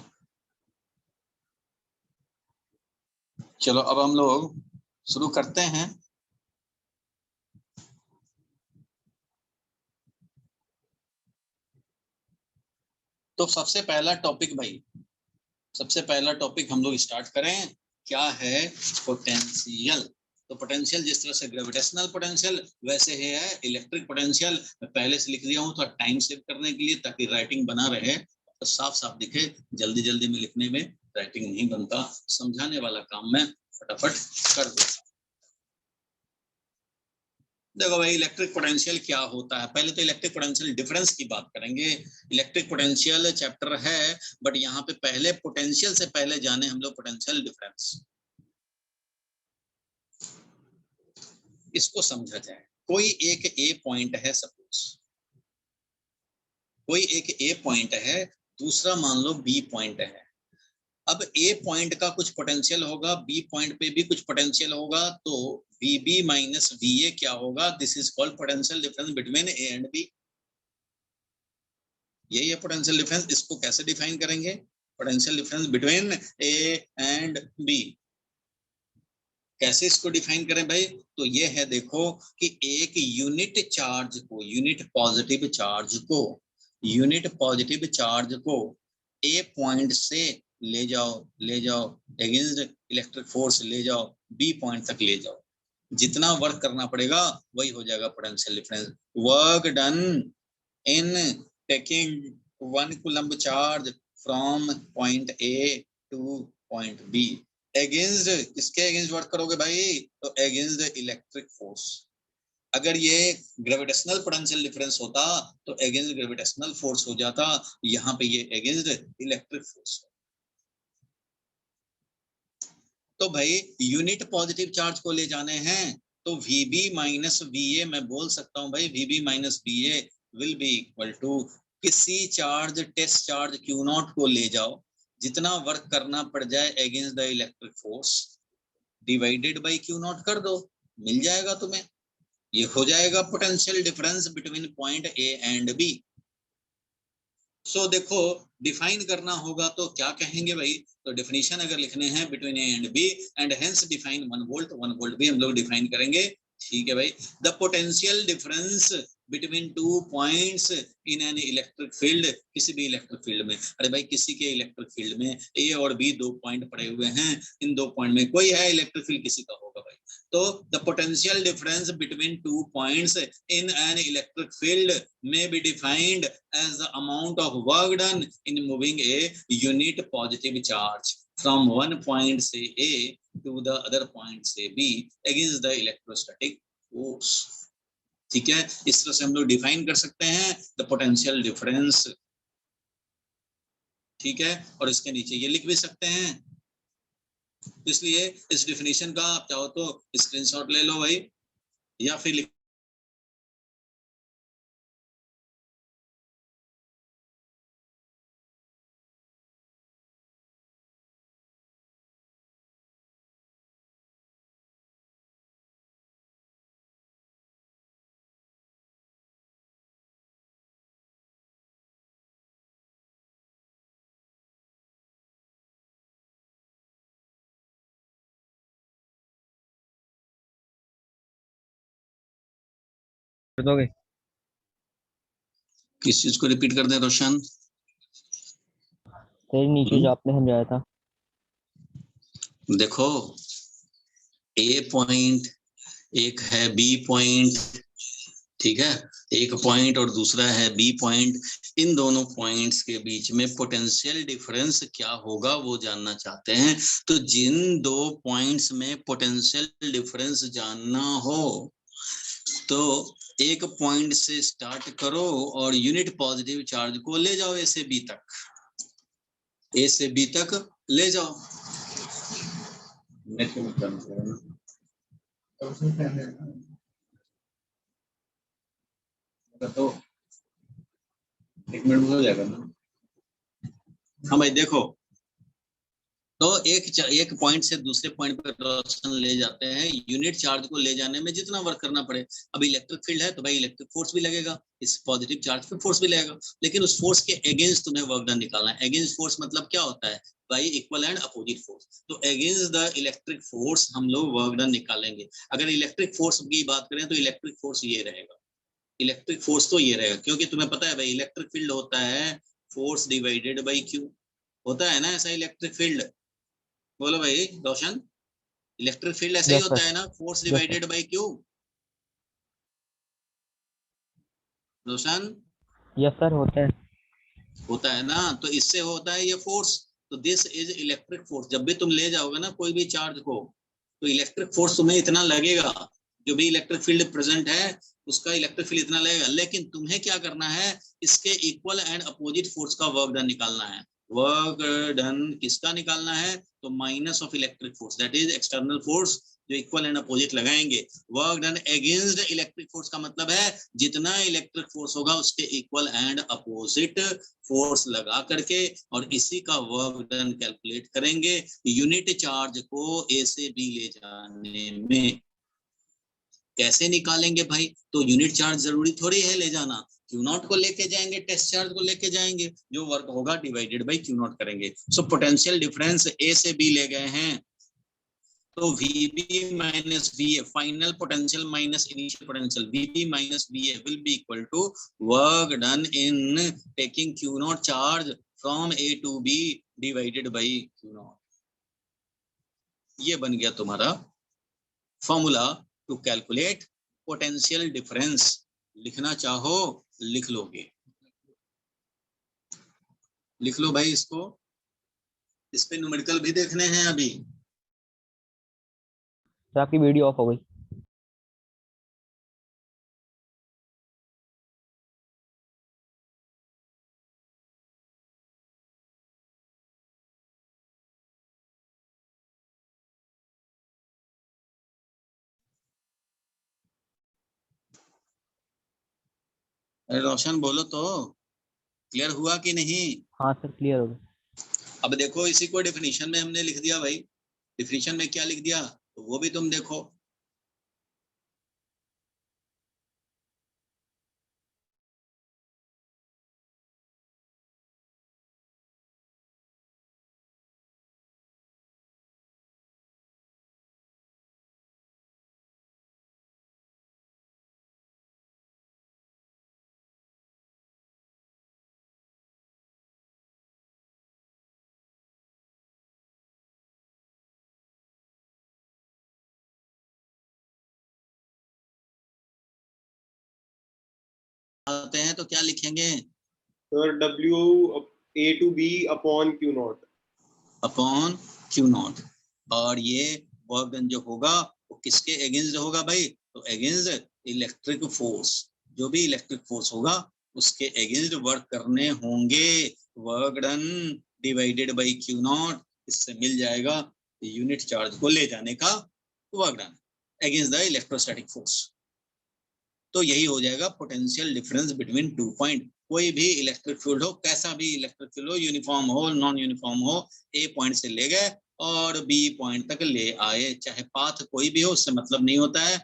चलो अब हम लोग शुरू करते हैं। तो सबसे पहला टॉपिक भाई, सबसे पहला टॉपिक हम लोग स्टार्ट करें, क्या है पोटेंशियल। तो पोटेंशियल जिस तरह से ग्रेविटेशनल पोटेंशियल वैसे है इलेक्ट्रिक पोटेंशियल। मैं पहले से लिख दिया हूँ थोड़ा टाइम सेव करने के लिए, ताकि राइटिंग बना रहे, तो साफ साफ दिखे। जल्दी जल्दी में लिखने में राइटिंग नहीं बनता, समझाने वाला काम मैं फटाफट कर देता। देखो भाई इलेक्ट्रिक पोटेंशियल क्या होता है, पहले तो इलेक्ट्रिक पोटेंशियल डिफरेंस की बात करेंगे। इलेक्ट्रिक पोटेंशियल चैप्टर है, बट यहाँ पे पहले पोटेंशियल से पहले जाने हम लोग पोटेंशियल डिफरेंस, इसको समझा जाए। कोई एक ए पॉइंट है, सपोज कोई एक ए पॉइंट है, दूसरा मान लो बी पॉइंट है। अब ए पॉइंट का कुछ पोटेंशियल होगा, बी पॉइंट पे भी कुछ पोटेंशियल होगा, तो B B minus B A क्या होगा, this is called potential difference between A and B. यही है पोटेंशियल डिफरेंस। इसको कैसे डिफाइन करेंगे, potential difference between A and B, कैसे इसको डिफाइन करें भाई? तो ये है देखो कि एक यूनिट चार्ज को, यूनिट पॉजिटिव चार्ज को, यूनिट पॉजिटिव चार्ज को ए पॉइंट से ले जाओ, ले जाओ अगेंस्ट इलेक्ट्रिक फोर्स ले जाओ, बी पॉइंट तक ले जाओ, जितना वर्क करना पड़ेगा वही हो जाएगा potential difference. Work done in taking 1 coulomb charge from point A to point B. Against किसके अगेंस्ट वर्क करोगे भाई? तो अगेंस्ट द इलेक्ट्रिक फोर्स। अगर ये ग्रेविटेशनल पोटेंशियल डिफरेंस होता तो अगेंस्ट ग्रेविटेशनल फोर्स हो जाता, यहाँ पे ये अगेंस्ट इलेक्ट्रिक फोर्स। तो भाई यूनिट पॉजिटिव चार्ज को ले जाने हैं तो VB माइनस VA, मैं बोल सकता हूं भाई VB minus VA will be equal to किसी चार्ज टेस्ट चार्ज Q0 को ले जाओ, जितना वर्क करना पड़ जाए against the electric force divided by Q0 कर दो, मिल जाएगा तुम्हें। ये हो जाएगा potential difference between point A and B। So देखो डिफाइन करना होगा तो क्या कहेंगे भाई, तो डेफिनेशन अगर लिखने हैं between A and B and hence define 1 volt भी हम लोग डिफाइन करेंगे। ठीक है भाई, the potential difference between 2 points in an electric field, किसी भी इलेक्ट्रिक फील्ड में, अरे भाई किसी के इलेक्ट्रिक फील्ड में ए और बी 2 पॉइंट पड़े हुए हैं, इन 2 पॉइंट में कोई है इलेक्ट्रिक फील्ड किसी का होगा भाई, तो the potential difference between 2 points in an electric field may be defined as the amount of work done in moving a unit positive charge from one point say A to the other point say B against the electrostatic force। ठीक है, इस तरह से हम लोग define कर सकते हैं द पोटेंशियल डिफरेंस। ठीक है, और इसके नीचे ये लिख भी सकते हैं, इसलिए इस डिफिनेशन का आप चाहो तो स्क्रीनशॉट ले लो भाई, या फिर लिख कर दोगे? किस चीज को रिपीट कर दें रोशन? तेरे नीचे जो आपने समझाया था। देखो ए पॉइंट, एक है बी पॉइंट, ठीक है, एक पॉइंट और दूसरा है बी पॉइंट, इन दोनों पॉइंट्स के बीच में पोटेंशियल डिफरेंस क्या होगा वो जानना चाहते हैं। तो जिन 2 पॉइंट्स में पोटेंशियल डिफरेंस जानना हो तो एक पॉइंट से स्टार्ट करो और यूनिट पॉजिटिव चार्ज को ले जाओ ए से बी तक, ए से बी तक ले जाओ। तो 1 मिनट हो जाएगा ना। हाँ भाई देखो, तो एक पॉइंट से दूसरे पॉइंट पर रोशन ले जाते हैं, यूनिट चार्ज को ले जाने में जितना वर्क करना पड़े। अब इलेक्ट्रिक फील्ड है तो भाई इलेक्ट्रिक फोर्स भी लगेगा, इस पॉजिटिव चार्ज पे फोर्स भी लगेगा, लेकिन उस फोर्स के अगेंस्ट तुम्हें वर्क डन निकालना है। अगेंस्ट फोर्स मतलब क्या होता है भाई, इक्वल एंड अपोजिट फोर्स। तो अगेंस्ट द इलेक्ट्रिक फोर्स हम लोग वर्क डन निकालेंगे। अगर इलेक्ट्रिक फोर्स की बात करें तो इलेक्ट्रिक फोर्स ये रहेगा, इलेक्ट्रिक फोर्स तो ये रहेगा, क्योंकि तुम्हें पता है भाई इलेक्ट्रिक फील्ड होता है फोर्स डिवाइडेड बाई क्यू, होता है ना ऐसा इलेक्ट्रिक फील्ड। बोलो भाई रोशन, इलेक्ट्रिक फील्ड ऐसा ही यस होता सर। है ना, फोर्स डिवाइडेड बाय क्यू। रोशन, यस सर, होता है ना, तो इससे होता है ये फोर्स। तो दिस इज इलेक्ट्रिक फोर्स। जब भी तुम ले जाओगे ना कोई भी चार्ज को, तो इलेक्ट्रिक फोर्स तुम्हें इतना लगेगा, जो भी इलेक्ट्रिक फील्ड प्रेजेंट है उसका इलेक्ट्रिक फील्ड इतना लगेगा, लेकिन तुम्हें क्या करना है, इसके इक्वल एंड अपोजिट फोर्स का वर्क डन निकालना है। वर्क डन किसका निकालना है, तो minus of electric force, that is external force, जो इक्वल एंड अपोजिट लगाएंगे। Work done against electric force का मतलब है जितना इलेक्ट्रिक फोर्स होगा उसके इक्वल एंड अपोजिट फोर्स लगा करके, और इसी का वर्क डन कैलकुलेट करेंगे यूनिट चार्ज को ए से बी ले जाने में। कैसे निकालेंगे भाई, तो यूनिट चार्ज जरूरी थोड़ी है ले जाना, Q0 को लेके जाएंगे, टेस्ट चार्ज को लेके जाएंगे, जो वर्क होगा डिवाइडेड बाई Q0 करेंगे। सो पोटेंशियल डिफरेंस ए से बी ले गए हैं, तो VB minus VA, final potential minus initial potential, VB minus VA will be equal to work done in taking Q0 charge from A to B divided by Q0। ये बन गया तुम्हारा formula to calculate potential difference. लिखना चाहो लिख लोगे, लिख लो भाई इसको, इस पे न्यूमेरिकल भी देखने हैं अभी। सर आपकी वीडियो ऑफ हो गई। अरे रोशन बोलो तो, क्लियर हुआ कि नहीं? हाँ सर क्लियर हो गया। अब देखो इसी को डेफिनेशन में हमने लिख दिया भाई, डेफिनेशन में क्या लिख दिया तो वो भी तुम देखो। आते हैं तो क्या लिखेंगे? Sir W A to B upon Q not. Upon Q not. और ये वर्क डन जो होगा वो किसके अगेंस्ट होगा भाई? तो अगेंस्ट इलेक्ट्रिक फोर्स, जो भी इलेक्ट्रिक फोर्स होगा उसके अगेंस्ट वर्क करने होंगे। Work done divided by Q not, इससे मिल जाएगा यूनिट चार्ज को ले जाने का work done against the electrostatic force. तो यही हो जाएगा potential difference between two point. कोई भी इलेक्ट्रिक फील्ड हो, कैसा भी इलेक्ट्रिक फील्ड हो, यूनिफॉर्म हो नॉन यूनिफॉर्म हो, ए पॉइंट से ले गए और बी पॉइंट तक ले आए, चाहे पाथ कोई भी हो उससे मतलब नहीं होता है।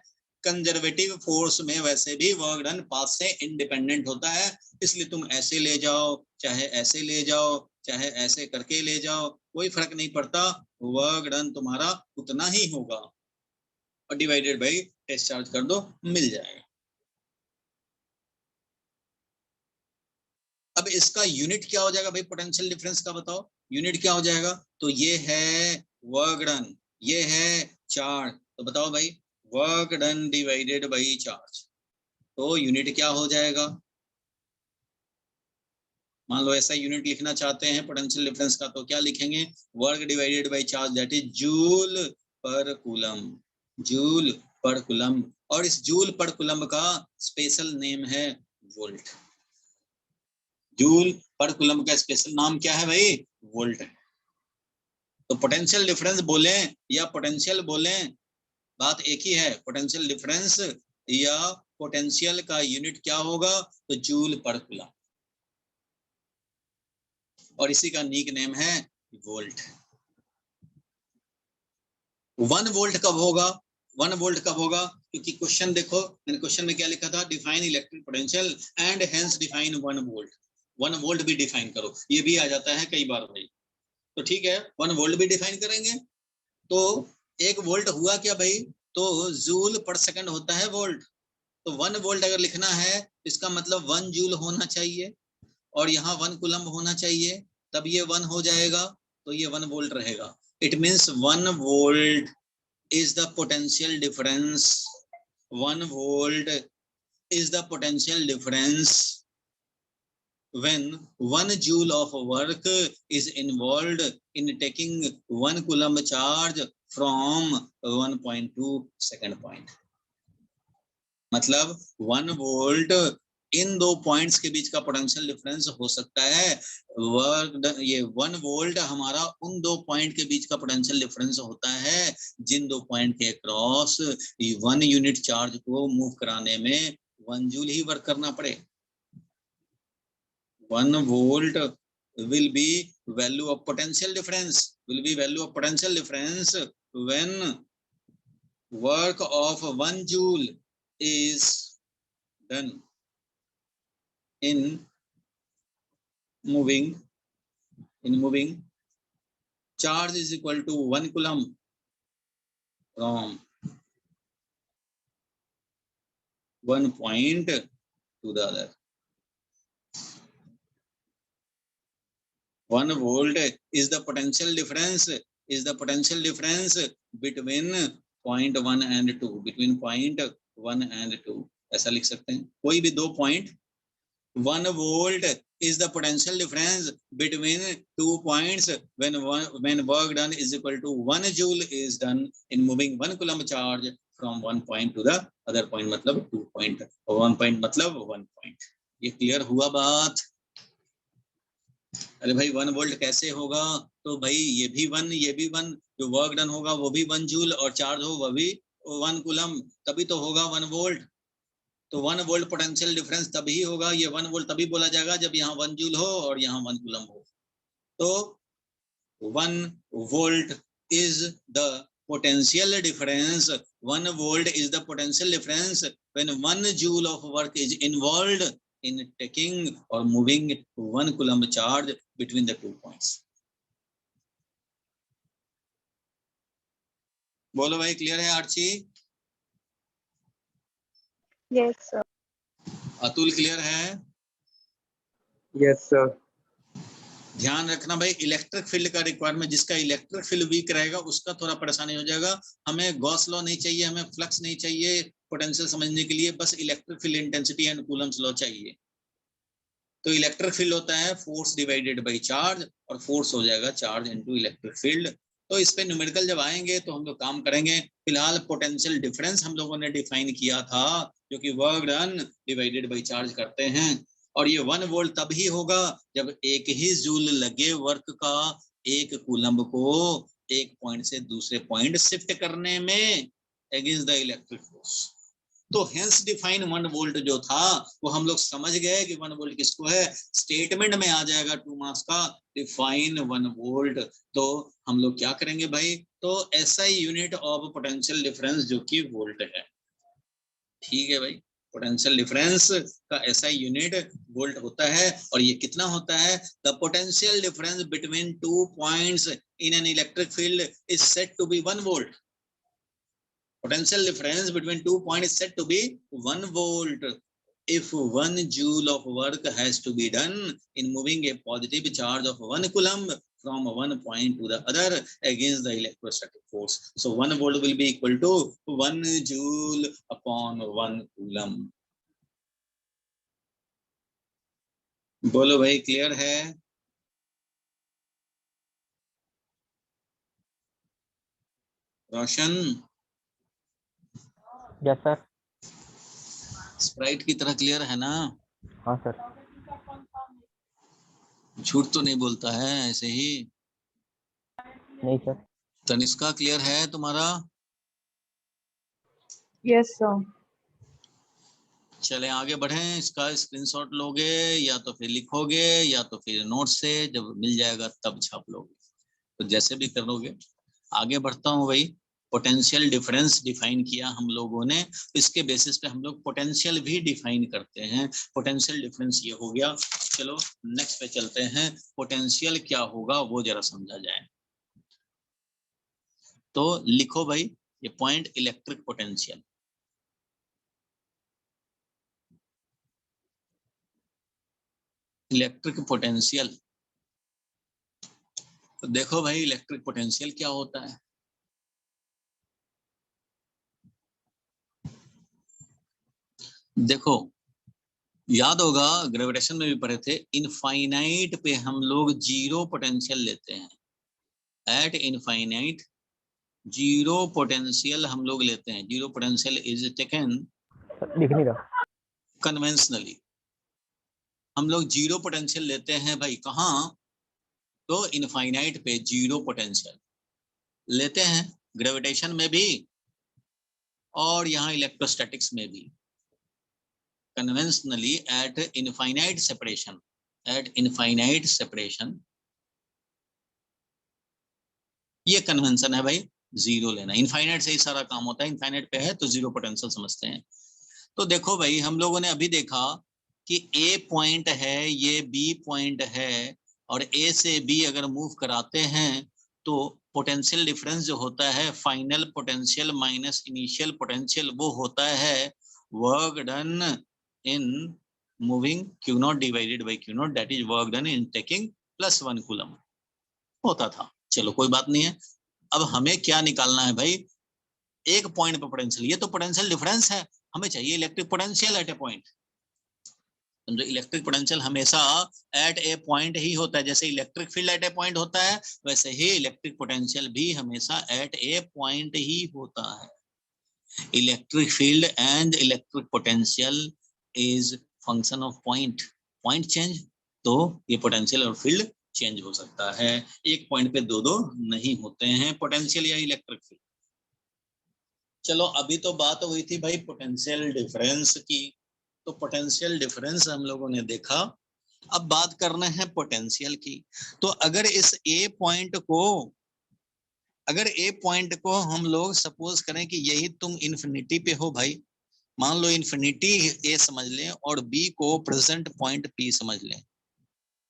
कंजर्वेटिव फोर्स में वैसे भी वर्क डन पाथ से इंडिपेंडेंट होता है, इसलिए तुम ऐसे ले जाओ चाहे ऐसे ले जाओ चाहे ऐसे करके ले जाओ, कोई फर्क नहीं पड़ता, वर्क डन तुम्हारा उतना ही होगा। और डिवाइडेड बाई टेस्ट चार्ज कर दो, मिल जाएगा। अब इसका यूनिट क्या हो जाएगा भाई पोटेंशियल डिफरेंस का? बताओ यूनिट क्या हो जाएगा? तो ये है वर्क डन, ये है चार्ज, तो बताओ भाई work done divided by charge, तो यूनिट क्या हो जाएगा? मान लो ऐसा यूनिट लिखना चाहते हैं पोटेंशियल डिफरेंस का, तो क्या लिखेंगे? Work divided by charge, that is joule पर कूलम, जूल पर कूलम। और इस जूल पर कूलम का स्पेशल नेम है वोल्ट। जूल पर कूलम का स्पेशल नाम क्या है भाई? वोल्ट। तो पोटेंशियल डिफरेंस बोले या पोटेंशियल बोले, बात एक ही है। पोटेंशियल डिफरेंस या पोटेंशियल का यूनिट क्या होगा? तो जूल पर कूलम, और इसी का नीक नेम है वोल्ट। 1 वोल्ट कब होगा? 1 वोल्ट कब होगा? क्योंकि क्वेश्चन देखो, मैंने क्वेश्चन में क्या लिखा था? Define electric potential and hence define 1 volt. 1 volt भी डिफाइन करो, ये भी आ जाता है कई बार भाई। तो ठीक है 1 वोल्ट भी डिफाइन करेंगे। तो 1 वोल्ट हुआ क्या भाई? तो जूल पर सेकंड होता है वोल्ट। तो 1 वोल्ट अगर लिखना है इसका मतलब 1 जूल होना चाहिए और यहाँ 1 कूलम्ब होना चाहिए, तब ये 1 हो जाएगा, तो ये 1 वोल्ट रहेगा। It means 1 volt is the potential difference, 1 volt is the potential difference when 1 joule of work is involved in taking 1 coulomb charge from 1 point to second point। मतलब 1 वोल्ट इन दो पॉइंट्स के बीच का पोटेंशियल डिफरेंस हो सकता है। Work ये 1 volt हमारा उन दो पॉइंट के बीच का पोटेंशियल डिफरेंस होता है जिन दो पॉइंट के क्रॉस 1 यूनिट चार्ज को मूव कराने में 1 जूल ही वर्क करना पड़े। 1 volt will be value of potential difference, will be value of potential difference when work of 1 joule is done in moving charge is equal to 1 coulomb from one point to the other। 1 volt is the potential difference between point 1 and 2, between point 1 and 2 ऐसा लिख सकते हैं। कोई भी दो point, 1 volt is the potential difference between 2 points when work done is equal to 1 joule is done in moving 1 coulomb charge from one point to the other point, मतलब 2 point और 1 point मतलब 1 point। ये clear हुआ बात? अरे भाई 1 volt कैसे होगा? तो भाई ये भी 1 ये भी 1, जो वर्क डन होगा वो भी 1 जूल और चार्ज हो वो भी 1 कूलम, तभी तो होगा 1 वोल्ट। तो 1 वोल्ट पोटेंशियल डिफरेंस तभी होगा, ये 1 वोल्ट तभी बोला जाएगा जब यहाँ 1 जूल हो और यहाँ 1 कूलम हो। तो 1 volt is the potential difference. 1 volt is the potential difference when 1 joule of work is involved in taking or moving 1 coulomb charge between the 2 points. बोलो भाई, क्लियर है Archi? Yes, sir. Atul clear है? Yes, sir. ध्यान रखना भाई, electric field का requirement, जिसका electric field weak रहेगा उसका थोड़ा परेशानी हो जाएगा। हमें गॉस लॉ नहीं चाहिए, हमें फ्लक्स नहीं चाहिए पोटेंशियल समझने के लिए, बस electric field intensity and Coulomb's law चाहिए। तो इलेक्ट्रिक फील्ड होता है फोर्स डिवाइडेड बाय चार्ज, और फोर्स हो जाएगा चार्ज इनटू इलेक्ट्रिक फील्ड। तो इस पे न्यूमेरिकल जब आएंगे तो हम लोग काम करेंगे। फिलहाल पोटेंशियल डिफरेंस हम लोगों ने डिफाइन किया था, जो कि work done divided by charge करते हैं। और ये 1 वोल्ट तभी होगा जब एक ही जूल लगे वर्क का 1 कूलम्ब को एक पॉइंट से दूसरे पॉइंट शिफ्ट करने में अगेंस्ट द इलेक्ट्रिक फोर्स। तो हेंस डिफाइन 1 वोल्ट जो था वो हम लोग समझ गए कि 1 वोल्ट किसको है। स्टेटमेंट में आ जाएगा 2 मार्क्स का, डिफाइन 1 वोल्ट। तो हम लोग क्या करेंगे भाई, तो SI unit of potential difference जो कि वोल्ट है। ठीक है भाई, पोटेंशियल डिफरेंस का एसआई यूनिट वोल्ट होता है। और ये कितना होता है, the potential difference between 2 points in an electric field is said to be 1 volt. Potential difference between 2 points is said to be 1 volt. If 1 joule of work has to be done in moving a positive charge of 1 coulomb from one point to the other against the electrostatic force. So 1 volt will be equal to 1 joule upon 1 coulomb. बोलो भाई, clear है? रोशन? Yes sir. Sprite की तरह clear है ना? हाँ sir. झूठ तो नहीं बोलता है ऐसे ही? नहीं सर। तनिष्का क्लियर है तुम्हारा? Yes, sir. चले आगे बढ़ें। इसका स्क्रीनशॉट लोगे या तो फिर लिखोगे या तो फिर नोट से जब मिल जाएगा तब छाप लोगे, तो जैसे भी करोगे। आगे बढ़ता हूँ भाई। पोटेंशियल डिफरेंस डिफाइन किया हम लोगों ने, इसके बेसिस पे हम लोग पोटेंशियल भी डिफाइन करते हैं। पोटेंशियल डिफरेंस ये हो गया। चलो नेक्स्ट पे चलते हैं। पोटेंशियल क्या होगा वो जरा समझा जाए। तो लिखो भाई, ये point electric potential. Electric potential, तो देखो भाई इलेक्ट्रिक पोटेंशियल क्या होता है। देखो, याद होगा ग्रेविटेशन में भी पढ़े थे, इनफाइनाइट पे हम लोग जीरो पोटेंशियल लेते हैं। एट इनफाइनाइट जीरो पोटेंशियल हम लोग लेते हैं। जीरो पोटेंशियल इज टेकन लिख नहीं रहा। कन्वेंशनली हम लोग जीरो पोटेंशियल लेते हैं भाई। कहाँ? तो इनफाइनाइट पे जीरो पोटेंशियल लेते हैं, ग्रेविटेशन में भी और यहाँ इलेक्ट्रोस्टैटिक्स में भी। conventionally at infinite separation, ये कन्वेंशन है भाई, जीरो लेना। इनफाइनाइट से ही सारा काम होता है, इनफाइनाइट पे है तो जीरो पोटेंशियल समझते हैं। तो देखो भाई, हम लोगों ने अभी देखा कि ए पॉइंट है, ये बी पॉइंट है, और ए से बी अगर मूव कराते हैं तो पोटेंशियल डिफरेंस जो होता है, final potential minus initial potential, वो होता है work done in moving q naught divided by q naught, that is work done in taking plus 1 coulomb होता था। चलो कोई बात नहीं है। अब हमें क्या निकालना है भाई, एक पॉइंट पे पोटेंशियल। ये तो पोटेंशियल डिफरेंस है, हमें चाहिए electric potential at A point. समझो, इलेक्ट्रिक पोटेंशियल हमेशा एट ए पॉइंट ही होता है। जैसे electric field at A point होता है, वैसे ही इलेक्ट्रिक पोटेंशियल भी हमेशा एट ए पॉइंट ही होता है। Electric field and electric potential is function of point change। तो ये पोटेंशियल और फील्ड चेंज हो सकता है, एक पॉइंट पे दो नहीं होते हैं पोटेंशियल या इलेक्ट्रिक फील्ड। चलो अभी तो बात हुई थी भाई पोटेंशियल डिफरेंस की, तो पोटेंशियल डिफरेंस हम लोगों ने देखा। अब बात करना है पोटेंशियल की। तो अगर इस ए पॉइंट को हम लोग सपोज करें कि यही तुम इन्फिनिटी पे हो भाई, मान लो इन्फिनिटी ए समझ लें और बी को प्रेजेंट पॉइंट पी समझ लें,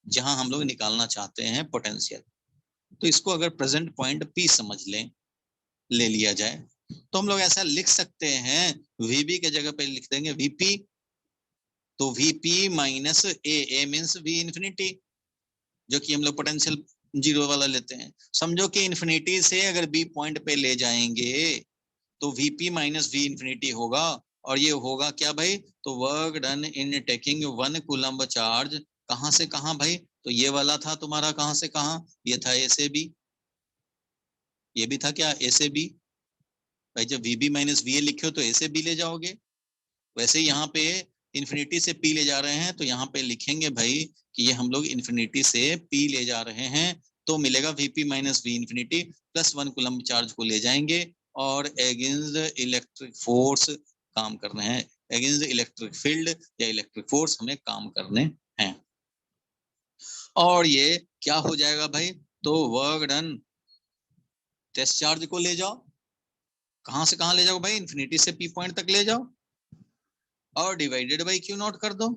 जहां हम लोग निकालना चाहते हैं पोटेंशियल। तो इसको अगर प्रेजेंट पॉइंट पी समझ लें, ले लिया जाए, तो हम लोग ऐसा लिख सकते हैं, वीबी के जगह पे लिख देंगे वीपी, तो VP minus A means we infinity, जो कि हम लोग पोटेंशियल जीरो वाला लेते हैं। समझो कि इन्फिनिटी से अगर बी पॉइंट पे ले जाएंगे तो वीपी माइनस वी इन्फिनिटी होगा, और ये होगा क्या भाई, तो work done in taking 1 coulomb charge, कहां से कहां भाई, तो ये वाला था तुम्हारा, कहां से कहां, ये था ए से बी, ये भी था क्या ए से बी भाई, जब वीबी माइनस वी लिखे हो तो ए से बी ले जाओगे। वैसे यहाँ पे इन्फिनिटी से पी ले जा रहे हैं, तो यहाँ पे लिखेंगे भाई कि ये हम लोग इन्फिनिटी से पी ले जा रहे हैं, तो मिलेगा VP minus we infinity plus 1 coulomb charge को ले जाएंगे, और अगेंस्ट इलेक्ट्रिक फोर्स काम करने हैं, अगेंस्ट इलेक्ट्रिक फील्ड या इलेक्ट्रिक फोर्स हमें काम करने हैं। और ये क्या हो जाएगा भाई, तो वर्क डन टेस्ट चार्ज को ले जाओ, कहां से कहां ले जाओ भाई, इन्फिनिटी से पी पॉइंट तक ले जाओ, और डिवाइडेड बाई क्यू नॉट कर दो,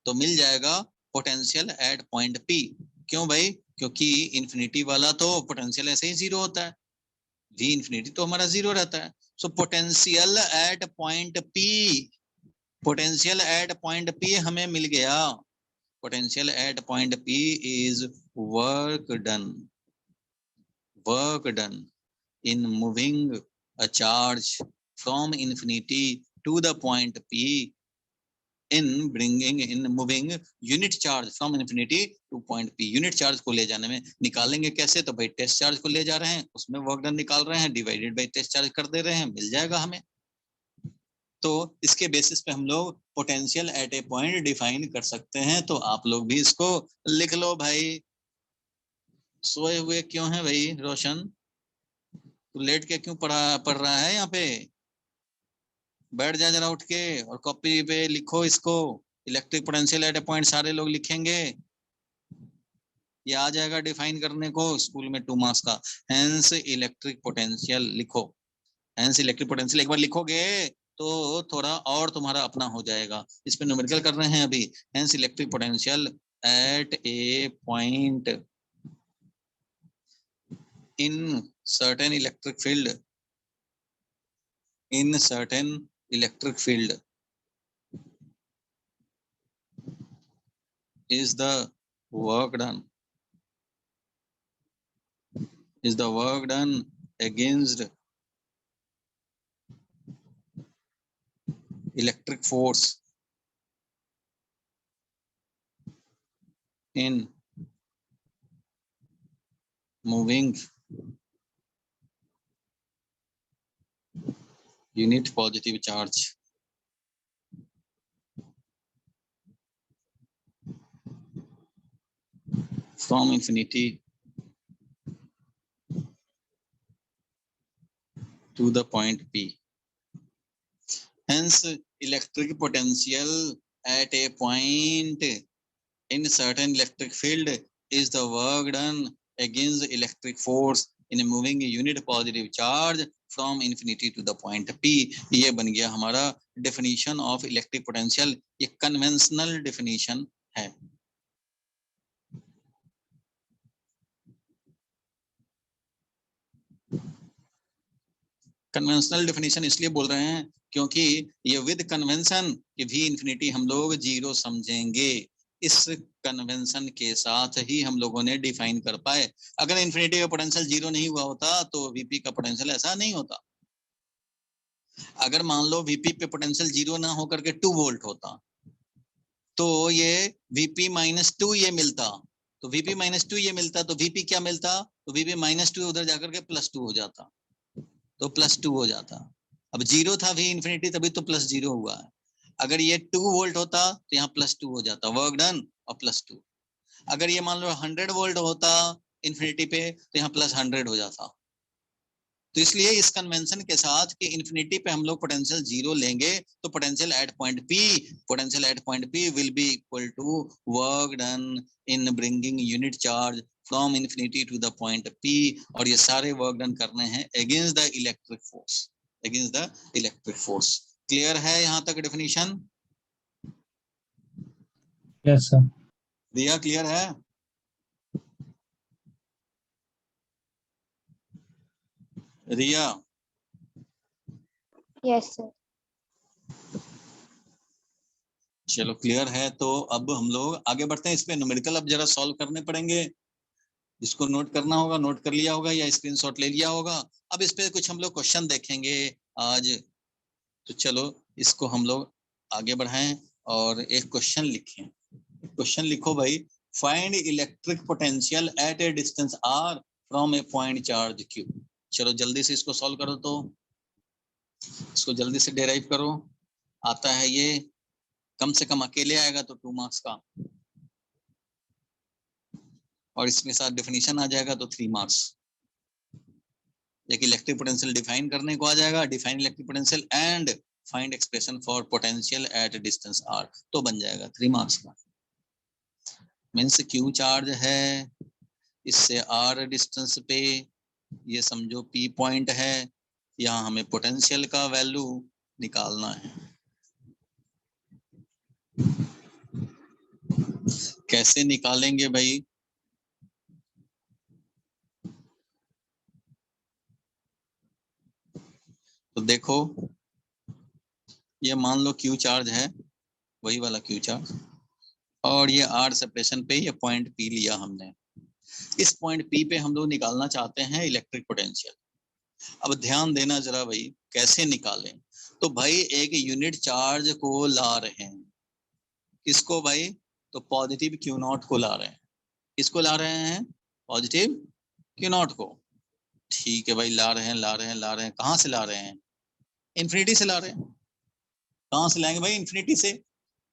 तो मिल जाएगा पोटेंशियल एट पॉइंट पी। क्यों भाई, क्योंकि इन्फिनिटी वाला तो पोटेंशियल ऐसे ही जीरो होता है, वी इन्फिनिटी तो हमारा जीरो रहता है। So potential at point P, potential at point P हमें मिल गया, potential at point P is work done in moving a charge from infinity to the point P, in moving unit charge from infinity to point P, unit charge को ले जाने में निकालेंगे कैसे, तो भाई टेस्ट चार्ज को ले जा रहे हैं, उसमें वर्क डन निकाल रहे हैं, डिवाइडेड बाई टेस्ट चार्ज कर दे रहे हैं, मिल जाएगा हमें। तो इसके बेसिस पे हम लोग potential at A point define कर सकते हैं। तो आप लोग भी इसको लिख लो भाई। सोए हुए क्यों है भाई रोशन, तू लेट के क्यों पढ़ रहा है यहाँ पे, बैठ जा जरा उठ के और कॉपी पे लिखो इसको, electric potential at A point सारे लोग लिखेंगे, ये आ जाएगा डिफाइन करने को स्कूल में 2 मार्क्स का। हेंस इलेक्ट्रिक पोटेंशियल लिखो, हेंस इलेक्ट्रिक पोटेंशियल एक बार लिखोगे तो थोड़ा और तुम्हारा अपना हो जाएगा। इस पे न्यूमेरिकल कर रहे हैं अभी, hence electric potential at A point in certain electric field, in certain electric field is the work done against electric force in moving unit positive charge from infinity to the point P. Hence, electric potential at a point in certain electric field is the work done against electric force in moving a unit positive charge from infinity to the point P. ये बन गया हमारा definition of electric potential, ये conventional definition है। Conventional definition इसलिए बोल रहे हैं क्योंकि ये विद कन्वेंशन कि वी इन्फिनिटी हम लोग जीरो समझेंगे, इस कन्वेंशन के साथ ही हम लोगों ने डिफाइन कर पाए। अगर इन्फिनिटी का पोटेंशियल जीरो नहीं हुआ होता तो वीपी का पोटेंशियल ऐसा नहीं होता। अगर मान लो वीपी पे पोटेंशियल जीरो ना होकर के 2 वोल्ट होता तो ये वीपी माइनस 2 ये मिलता, तो वीपी माइनस 2 ये मिलता, तो वीपी क्या मिलता, तो वीपी माइनस 2 उधर जाकर के प्लस 2 हो जाता, तो प्लस 2 हो जाता। अब जीरो था वी इन्फिनिटी तभी तो प्लस 0 हुआ है। अगर ये 2 वोल्ट होता तो यहाँ प्लस 2 हो जाता, वर्क डन और प्लस 2। अगर ये मान लो 100 वोल्ट होता इन्फिनिटी पे तो यहाँ प्लस 100 हो जाता। तो इसलिए इस कन्वेंशन के साथ कि इन्फिनिटी पे हम लोग पोटेंशियल 0 लेंगे तो potential at point P will be equal to work done in bringing unit charge from infinity to the point P, और ये सारे वर्क डन करने हैं against the electric force. Clear है यहाँ तक definition? Yes sir. Diya clear है? Riya? Yes, sir. चलो क्लियर है, तो अब हम लोग आगे बढ़ते हैं। इस पे न्यूमेरिकल अब जरा सॉल्व करने पड़ेंगे। जिसको नोट करना होगा नोट कर लिया होगा या स्क्रीनशॉट ले लिया होगा। अब इस पे कुछ हम लोग क्वेश्चन देखेंगे आज। तो चलो इसको हम लोग आगे बढ़ाएं और एक क्वेश्चन लिखें। क्वेश्चन लिखो भाई, find electric potential at A distance r from A point charge q। चलो जल्दी से इसको सॉल्व करो, तो इसको जल्दी से डेराइव करो। आता है ये, कम से कम अकेले आएगा तो 2 मार्क्स का, और इसके साथ डेफिनेशन आ जाएगा तो 3 मार्क्स। एक इलेक्ट्रिक पोटेंशियल डिफाइन करने को आ जाएगा, define electric potential and find expression for potential at distance r, तो बन जाएगा 3 मार्क्स का। मीन्स q चार्ज है, इससे r डिस्टेंस पे, ये समझो p पॉइंट है, यहाँ हमें पोटेंशियल का वैल्यू निकालना है। कैसे निकालेंगे भाई? तो देखो, ये मान लो Q चार्ज है, वही वाला Q चार्ज, और ये R सेपरेशन पे ये पॉइंट P लिया हमने। इस पॉइंट P पे हम लोग निकालना चाहते हैं इलेक्ट्रिक पोटेंशियल। अब ध्यान देना जरा भाई, कैसे निकालें? तो भाई एक यूनिट चार्ज को ला रहे हैं, किसको भाई? तो पॉजिटिव Q0 को ला रहे हैं। किसको ला रहे हैं? पॉजिटिव Q0 को। ठीक है भाई, ला रहे हैं। कहाँ से ला रहे हैं? इन्फिनिटी से ला रहे हैं। कहाँ से लाएंगे भाई? इन्फिनिटी से।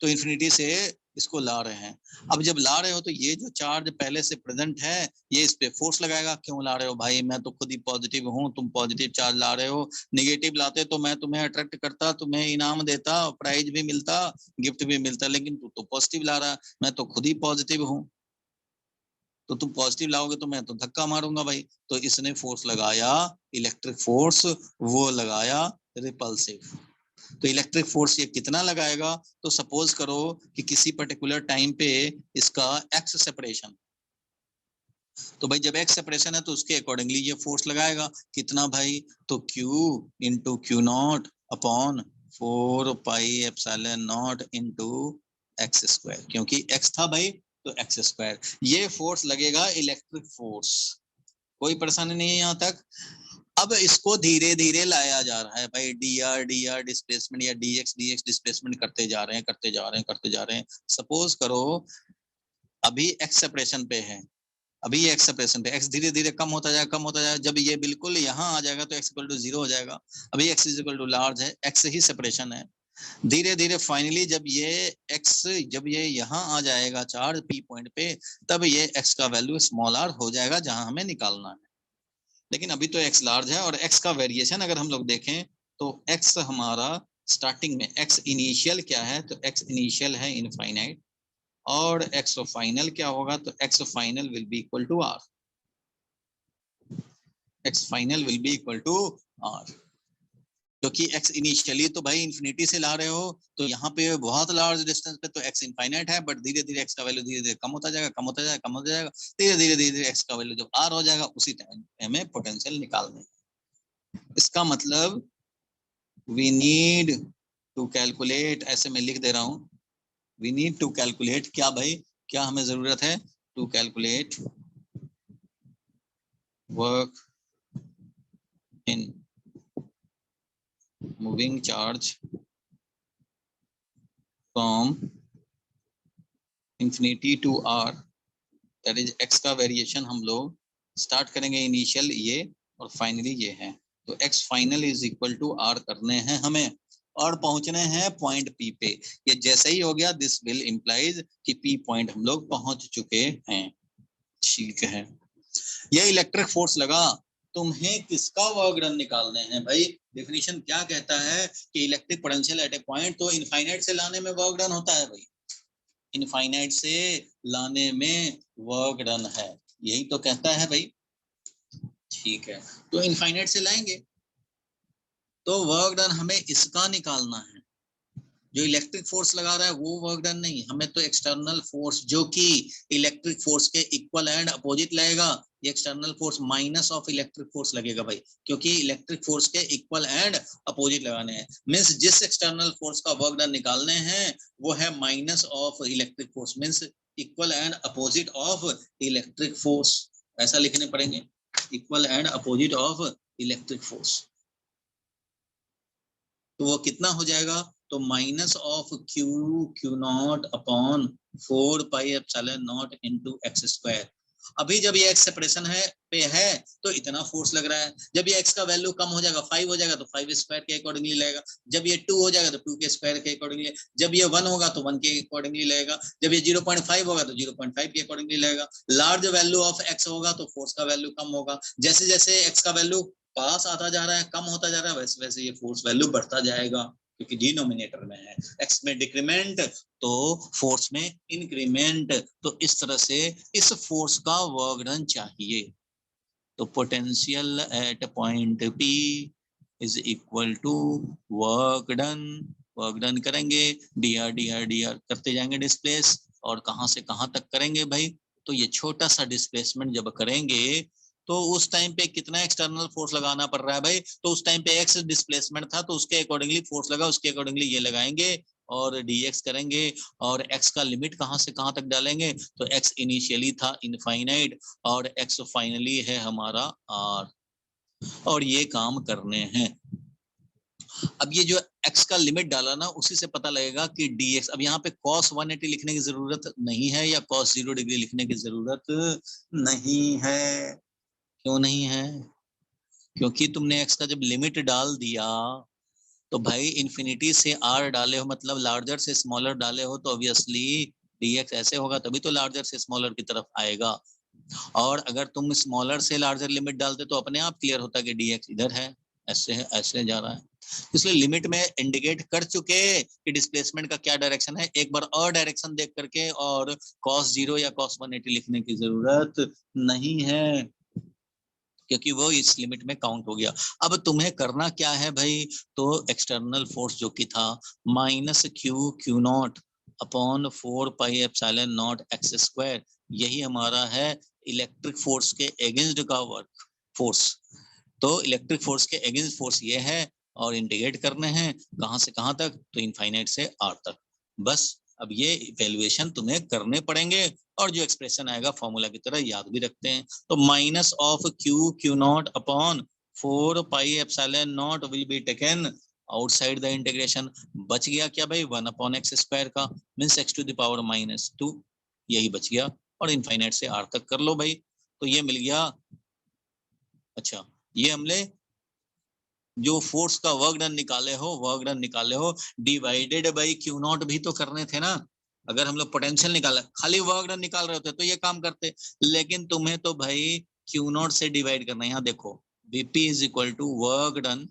तो इन्फिनिटी से इसको ला रहे हैं। अब जब ला रहे हो तो ये जो चार्ज पहले से प्रेजेंट है, ये इस पे फोर्स लगाएगा। क्यों ला रहे हो भाई? मैं तो खुद ही पॉजिटिव हूँ, तुम पॉजिटिव चार्ज ला रहे हो। नेगेटिव लाते तो मैं तुम्हें अट्रैक्ट करता, तुम्हें इनाम देता, प्राइज भी मिलता, गिफ्ट भी मिलता, लेकिन तू तो पॉजिटिव ला रहा, मैं तो खुद ही पॉजिटिव हूँ। तो तुम पॉजिटिव लाओगे तो मैं तो धक्का मारूंगा भाई। तो इसने फोर्स लगाया, इलेक्ट्रिक फोर्स, वो लगाया रिपल्सिव। तो इलेक्ट्रिक फोर्स ये कितना लगाएगा? तो सपोज करो कि किसी पर्टिकुलर टाइम पे इसका एक्स सेपरेशन, तो भाई जब एक्स सेपरेशन है तो उसके अकॉर्डिंगली ये फोर्स लगाएगा। कितना भाई? तो Q into Q0 upon 4 pi epsilon not into x square, क्योंकि एक्स था भाई तो एक्स स्क्वायर। ये फोर्स लगेगा इलेक्ट्रिक फोर्स। कोई परेशानी नहीं है यहाँ तक? अब इसको धीरे धीरे लाया जा रहा है भाई, डी आर डिस्प्लेसमेंट या डी एक्स डिस्प्लेसमेंट करते जा रहे हैं। सपोज करो अभी एक्स सेपरेशन पे है, अभी ये एक्स सेपरेशन पे, एक्स धीरे धीरे कम होता जाएगा। जब ये बिल्कुल यहाँ आ जाएगा तो एक्स इक्वल टू 0 हो जाएगा। अभी x is equal to large है, एक्स ही सेपरेशन है। धीरे धीरे फाइनली जब ये यहाँ आ जाएगा चार्ज पी पॉइंट पे, तब ये एक्स का वैल्यू स्मॉल आर हो जाएगा, जहां हमें निकालना है। लेकिन अभी तो एक्स लार्ज है, और एक्स का वेरिएशन अगर हम लोग देखें तो एक्स हमारा स्टार्टिंग में, एक्स इनिशियल क्या है? तो एक्स इनिशियल है इनफाइनाइट, और एक्स फाइनल क्या होगा? तो x final will be equal to R. X final will be equal to R, क्योंकि एक्स इनिशियली तो भाई इन्फिनिटी से ला रहे हो, तो यहाँ पे बहुत लार्ज डिस्टेंस पे तो एक्स इनफाइनाइट है, बट धीरे धीरे एक्स का वैल्यू धीरे धीरे कम होता जाएगा। धीरे धीरे एक्स का वैल्यू जब आर हो जाएगा, उसी टाइम हमें पोटेंशियल निकालना है। इसका मतलब वी नीड टू कैलकुलेट, ऐसे मैं लिख दे रहा हूँ, वी नीड टू कैलकुलेट, क्या भाई, क्या हमें जरूरत है? To calculate work in moving charge from infinity to R, that is x का वेरिएशन हम लोग स्टार्ट करेंगे इनिशियल ये, और फाइनली ये है। तो x final is equal to R करने हैं हमें, और पहुंचने हैं पॉइंट पी पे। ये जैसे ही हो गया, दिस विल इम्प्लाइज कि पी पॉइंट हम लोग पहुंच चुके हैं। ठीक है, ये इलेक्ट्रिक फोर्स लगा तुम्हें किसका वर्क डन निकालने हैं भाई? डेफिनेशन क्या कहता है कि electric potential at A point तो इनफाइनाइट से लाने में वर्क डन होता है भाई, इनफाइनाइट से लाने में वर्क डन है, यही तो कहता है भाई। ठीक है, तो इनफाइनाइट से लाएंगे तो वर्क डन हमें इसका निकालना है, जो इलेक्ट्रिक फोर्स लगा रहा है वो वर्क डन नहीं, हमें तो एक्सटर्नल फोर्स जो कि इलेक्ट्रिक फोर्स के इक्वल एंड अपोजिट लगेगा, ये external force minus of electric force लगेगा भाई, क्योंकि इलेक्ट्रिक फोर्स के इक्वल एंड अपोजिट लगाने हैं। मींस जिस एक्सटर्नल फोर्स का वर्क डन निकालने हैं वो है minus of electric force, means equal and opposite of electric force, ऐसा लिखने पड़ेंगे, equal and opposite of electric force. तो वो कितना हो जाएगा? तो minus of q naught upon 4 pi epsilon naught into x square. अभी जब ये एक्स सेपरेशन है तो इतना फोर्स लग रहा है, जब ये एक्स का वैल्यू कम हो जाएगा 5 हो जाएगा तो 5 स्क्वायर के अकॉर्डिंगली लगेगा, जब ये 2 हो जाएगा तो 2 के स्क्वायर के अकॉर्डिंगली, जब ये 1 होगा तो 1 के अकॉर्डिंगली लगेगा, जब ये 0.5 होगा तो 0.5 के अकॉर्डिंगली लगेगा। लार्ज वैल्यू ऑफ एक्स होगा तो फोर्स का वैल्यू कम होगा, जैसे जैसे एक्स का वैल्यू पास आता जा रहा है, कम होता जा रहा है, वैसे वैसे ये फोर्स वैल्यू बढ़ता जाएगा, क्योंकि डिनोमिनेटर में है, एक्स में डिक्रीमेंट तो फोर्स में इंक्रीमेंट। तो इस तरह से इस फोर्स का वर्क डन चाहिए, तो potential at point P is equal to work done, work done करेंगे dr करते जाएंगे डिस्प्लेस, और कहां से कहां तक करेंगे भाई? तो ये छोटा सा डिस्प्लेसमेंट जब करेंगे तो उस टाइम पे कितना एक्सटर्नल फोर्स लगाना पड़ रहा है भाई? तो उस टाइम पे एक्स डिस्प्लेसमेंट था तो उसके अकॉर्डिंगली फोर्स लगा, उसके अकॉर्डिंगली ये लगाएंगे और dx करेंगे, और x का लिमिट कहां से कहां तक डालेंगे? तो x इनिशियली था इनफाइनाइट और x फाइनली है हमारा r, और ये काम करने हैं। अब ये जो x का लिमिट डाला ना, उसी से पता लगेगा कि dx, अब यहाँ पे cos 180 लिखने की जरूरत नहीं है या cos 0 डिग्री लिखने की जरूरत नहीं है। क्यों नहीं है? क्योंकि तुमने x का जब लिमिट डाल दिया तो भाई इन्फिनिटी से r डाले हो, मतलब लार्जर से स्मॉलर डाले हो, तो ऑब्वियसली dx ऐसे होगा, तभी तो लार्जर से स्मॉलर की तरफ आएगा। और अगर तुम स्मॉलर से लार्जर लिमिट डालते तो अपने आप क्लियर होता कि dx इधर है, ऐसे है, ऐसे जा रहा है। इसलिए लिमिट में इंडिकेट कर चुके कि डिस्प्लेसमेंट का क्या डायरेक्शन है, एक बार और डायरेक्शन देख करके और cos 0 या cos 180 लिखने की जरूरत नहीं है, क्योंकि वो इस लिमिट में काउंट हो गया। अब तुम्हें करना क्या है भाई? तो एक्सटर्नल फोर्स जो कि था minus Q naught upon 4 pi epsilon not x square, यही हमारा है इलेक्ट्रिक फोर्स के अगेंस्ट का वर्क फोर्स। तो इलेक्ट्रिक फोर्स के अगेंस्ट फोर्स ये है, और इंटीग्रेट करने हैं कहां से कहां तक? तो इनफाइनाइट से आर तक। बस अब ये इवैल्यूएशन तुम्हें करने पड़ेंगे, और जो एक्सप्रेशन आएगा फॉर्मूला की तरह याद भी रखते हैं। तो minus of q naught upon 4 pi epsilon naught will be taken outside the integration. बच गया क्या भाई? 1 अपॉन एक्स स्क्वायर का, means x to the power -2, यही बच गया, और इनफाइनाइट से आर तक कर लो भाई, तो ये मिल गया। अच्छा, ये हमने जो फोर्स का वर्क डन निकाले हो डिवाइडेड बाई क्यू नॉट भी तो करने थे ना। अगर हम लोग पोटेंशियल निकाला, खाली वर्क डन निकाल रहे होते तो ये काम करते, लेकिन तुम्हें तो भाई क्यू नॉट से डिवाइड करना है। यहाँ देखो Vp is equal to work done,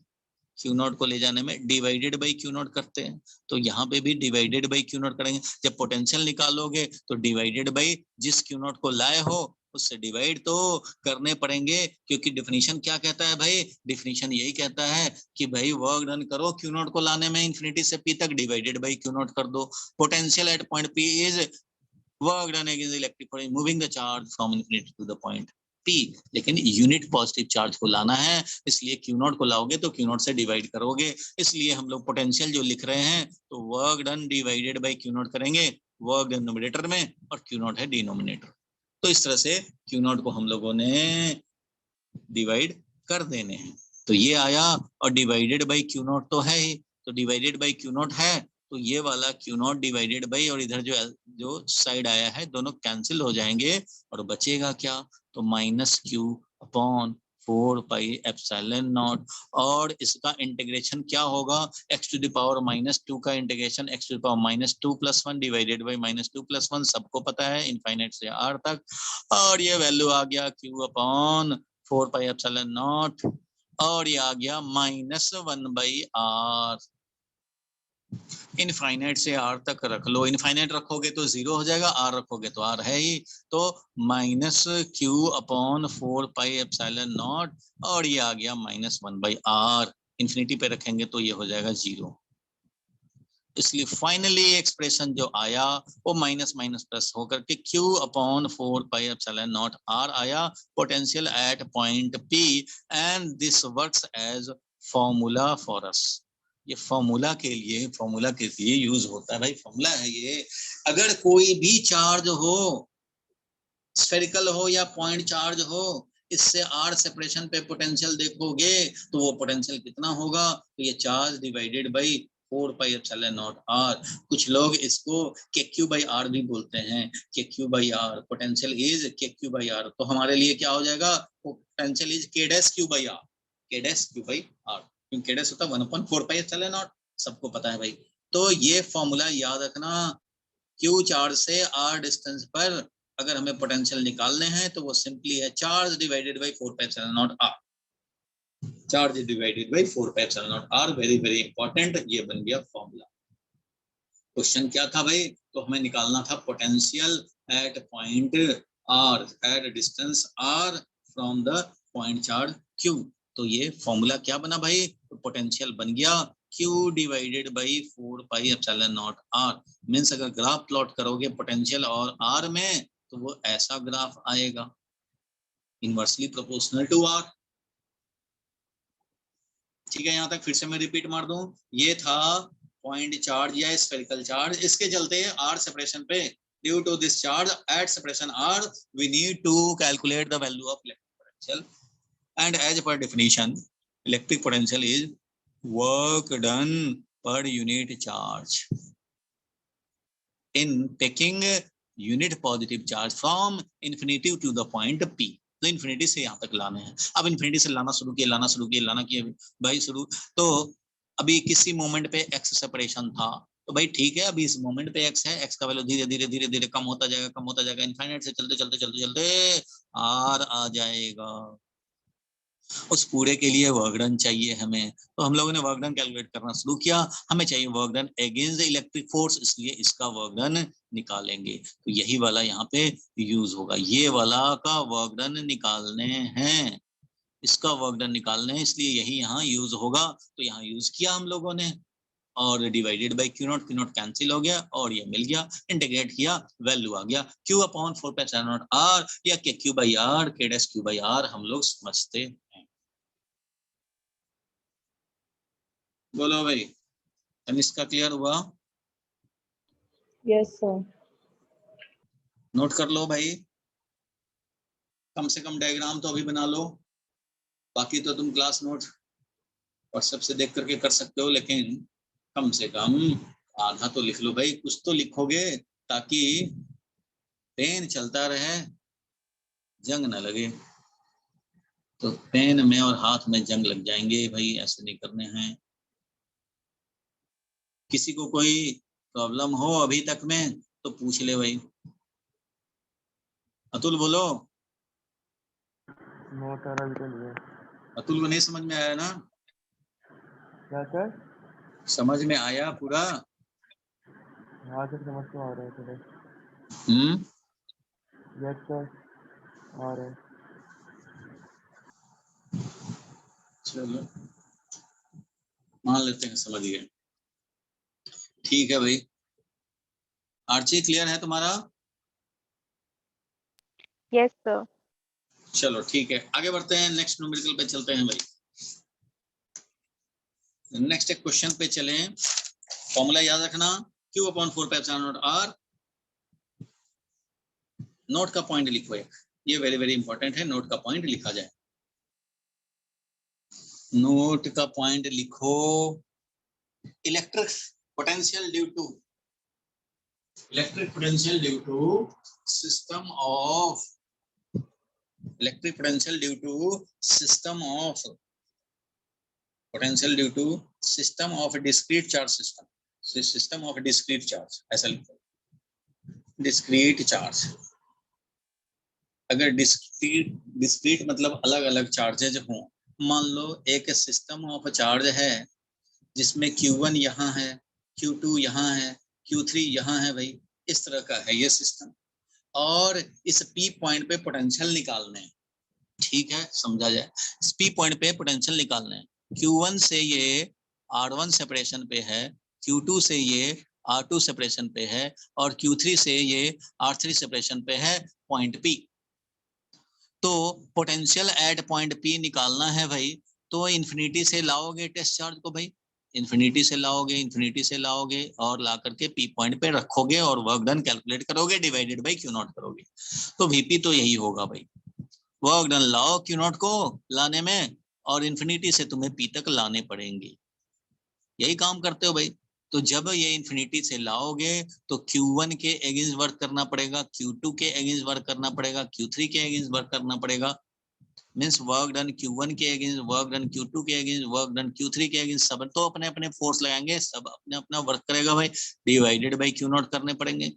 q naught को ले जाने में डिवाइडेड बाई क्यू नॉट करते हैं, तो यहाँ पे भी डिवाइडेड बाई क्यू नॉट करेंगे। जब पोटेंशियल निकालोगे तो डिवाइडेड बाई जिस क्यू नॉट को लाए हो उससे डिवाइड तो करने पड़ेंगे, क्योंकि डिफिनीशन क्या कहता है भाई? डिफिनीशन यही कहता है कि भाई वर्क डन करो क्यू नॉट को लाने में इन्फिनिटी से पी तक, डिवाइडेड बाई क्यू नॉट कर दो। Potential at point P is work done against electric force moving the charge from infinity to the point P, लेकिन यूनिट पॉजिटिव चार्ज को लाना है, इसलिए क्यू नॉट को लाओगे तो क्यू नॉट से डिवाइड करोगे। इसलिए हम लोग पोटेंशियल जो लिख रहे हैं तो work done divided by Q not करेंगे, वर्क डन न्यूमरेटर में और क्यू नॉट है डिनोमिनेटर। तो इस तरह से क्यू नॉट को हम लोगों ने डिवाइड कर देने हैं। तो ये आया, और डिवाइडेड बाई क्यू नॉट तो है ही, तो डिवाइडेड बाई क्यू नॉट है तो ये वाला क्यू नॉट डिवाइडेड बाई, और इधर जो साइड आया है दोनों कैंसिल हो जाएंगे, और बचेगा क्या? तो minus q upon 4 pi epsilon not, और इसका इंटीग्रेशन क्या होगा? x टू द पावर -2 का integration x to the power -2 + 1 divided by -2 + 1, सबको पता है इनफाइनाइट से r तक, और ये वैल्यू आ गया q upon 4 pi epsilon not, और ये आ गया -1/r। इनफाइनाइट से r तक रख लो, इनफाइनाइट रखोगे तो 0 हो जाएगा, r रखोगे तो r है ही, तो -q/4 पाई एप्सिलॉन नॉट, और ये आ गया -1/r। इन्फिनिटी पे रखेंगे तो ये हो जाएगा 0। इसलिए फाइनली एक्सप्रेशन जो आया वो माइनस माइनस प्लस होकर के q/4 pi epsilon naught r आया, potential at point P, and this works as formula for us. ये फॉर्मूला के लिए यूज होता है भाई, फॉर्मूला है ये। अगर कोई भी चार्ज हो, स्फेरिकल हो या पॉइंट चार्ज हो, इससे r सेपरेशन पे पोटेंशियल देखोगे तो वो पोटेंशियल कितना होगा, तो ये charge divided by 4 pi epsilon naught r। कुछ लोग इसको kq/r भी बोलते हैं, kq/r, पोटेंशियल इज kq/r। तो हमारे लिए क्या हो जाएगा, पोटेंशियल इज k'/q/r, k'/q/r, क्योंकि k' होता है 1/4 पाई एप्सिलॉन नॉट, सबको पता है भाई। तो ये फॉर्मूला याद रखना, q चार्ज से r डिस्टेंस पर अगर हमें पोटेंशियल निकालने हैं तो वो सिंपली है charge divided by 4 pi epsilon naught r, charge divided by 4 pi epsilon naught r। Very very important, ये बन गया फॉर्मूला। क्वेश्चन क्या था भाई, तो हमें निकालना था potential at point r, at distance r from the point charge q। तो ये फॉर्मूला क्या बना भाई, तो पोटेंशियल बन गया q divided by 4 pi epsilon naught r। Means अगर ग्राफ प्लॉट करोगे पोटेंशियल और r में, तो वो ऐसा ग्राफ आएगा, इनवर्सली प्रोपोर्शनल टू r। ठीक है, यहाँ तक फिर से मैं रिपीट मार दूं, ये था पॉइंट चार्ज या स्फेरिकल चार्ज, इसके चलते r सेपरेशन पे, due to this charge at separation r, we need to calculate the value of electric potential, and as per definition electric potential is work done per unit charge in taking unit positive charge from infinity to the point P। तो infinity से यहाँ तक लाने हैं। अब infinity से लाना शुरू किए भाई शुरू, तो अभी किसी मोमेंट पे x सेपरेशन था, तो भाई ठीक है, अभी इस मोमेंट पे x है, x का वैल्यू धीरे धीरे कम होता जाएगा, इनफाइनाइट से चलते r आ जाएगा। उस पूरे के लिए वर्क डन चाहिए हमें, तो हम लोगों ने वर्क डन कैलकुलेट करना शुरू किया। हमें चाहिए work done against the electric force, इसलिए इसका वर्क डन निकालेंगे। तो यही वाला यहाँ पे यूज होगा, ये वाला का वर्क डन निकालने हैं, इसका वर्क डन निकालने हैं, इसलिए यही यहाँ यूज होगा। तो यहाँ यूज किया हम लोगों ने, और divided by Q not cancel हो गया, और ये मिल गया, इंटीग्रेट किया, वैल्यू आ गया q/4 pi epsilon naught r, या kq/r, k'/q/r हम लोग समझते हैं। बोलो भाई, तनिष्का क्लियर हुआ? Yes, sir. नोट कर लो भाई, कम से कम डायग्राम तो अभी बना लो, बाकी तो तुम क्लास नोट व्हाट्सएप से देख करके कर सकते हो, लेकिन कम से कम आधा तो लिख लो भाई, कुछ तो लिखोगे ताकि पेन चलता रहे, जंग ना लगे। तो पेन में और हाथ में जंग लग जाएंगे भाई, ऐसे नहीं करने हैं। किसी को कोई प्रॉब्लम हो अभी तक में तो पूछ ले भाई। अतुल बोलो। अतुल को नहीं समझ में आया ना? क्या सर? समझ में आया पूरा? हाँ सर, समझ तो आ रहा है थोड़ा। यस सर, आ रहा है। चलो मान लेते हैं समझ गए। ठीक है भाई, आर्ची क्लियर है तुम्हारा? Yes, sir. चलो ठीक है, आगे बढ़ते हैं, नेक्स्ट न्यूमेरिकल पे चलते हैं भाई। नेक्स्ट एक क्वेश्चन पे चलें। फॉर्मूला याद रखना, q/4 pi epsilon naught r। Note का पॉइंट लिखो एक, ये वेरी वेरी इंपॉर्टेंट है, नोट का पॉइंट लिखा जाए। नोट का पॉइंट लिखो, electric potential due to system of potential due to system of a discrete charge ऐसा लिखो, discrete charge। अगर डिस्क्रीट मतलब अलग अलग चार्जेज हों, मान लो एक सिस्टम ऑफ चार्ज है जिसमें Q1 यहाँ है, Q2 यहाँ है, Q3 यहाँ है, भाई इस तरह का है ये सिस्टम, और इस P पॉइंट पे पोटेंशियल निकालने हैं, ठीक है, समझा जाए, इस P पॉइंट पे पोटेंशियल निकालने हैं। Q1 से ये R1 सेपरेशन पे है, Q2 से ये R2 सेपरेशन पे है, और Q3 से ये R3 सेपरेशन पे है पॉइंट P। तो पोटेंशियल एट पॉइंट P निकालना है भाई, तो इन्फिनिटी से लाओगे टेस्ट चार्ज को भाई, इन्फिनिटी से लाओगे और ला करके P पॉइंट पे रखोगे और वर्क डन कैलकुलेट करोगे, डिवाइडेड बाई Q नॉट करोगे, तो VP तो यही होगा भाई। वर्क डन लाओ Q नॉट को लाने में, और इन्फिनिटी से तुम्हें P तक लाने पड़ेंगे, यही काम करते हो भाई। तो जब ये इन्फिनिटी से लाओगे तो Q1 के अगेंस्ट वर्क करना पड़ेगा, Q2 के अगेंस्ट वर्क करना पड़ेगा, Q3 के अगेंस्ट वर्क करना पड़ेगा, मींस वर्क डन Q1 के अगेंस्ट, वर्क डन Q2 के अगेंस्ट, वर्क डन Q3 के अगेंस्ट, सब तो अपने अपने फोर्स लगाएंगे, सब अपने अपना वर्क करेगा भाई, डिवाइडेड बाई Q नॉट करने पड़ेंगे।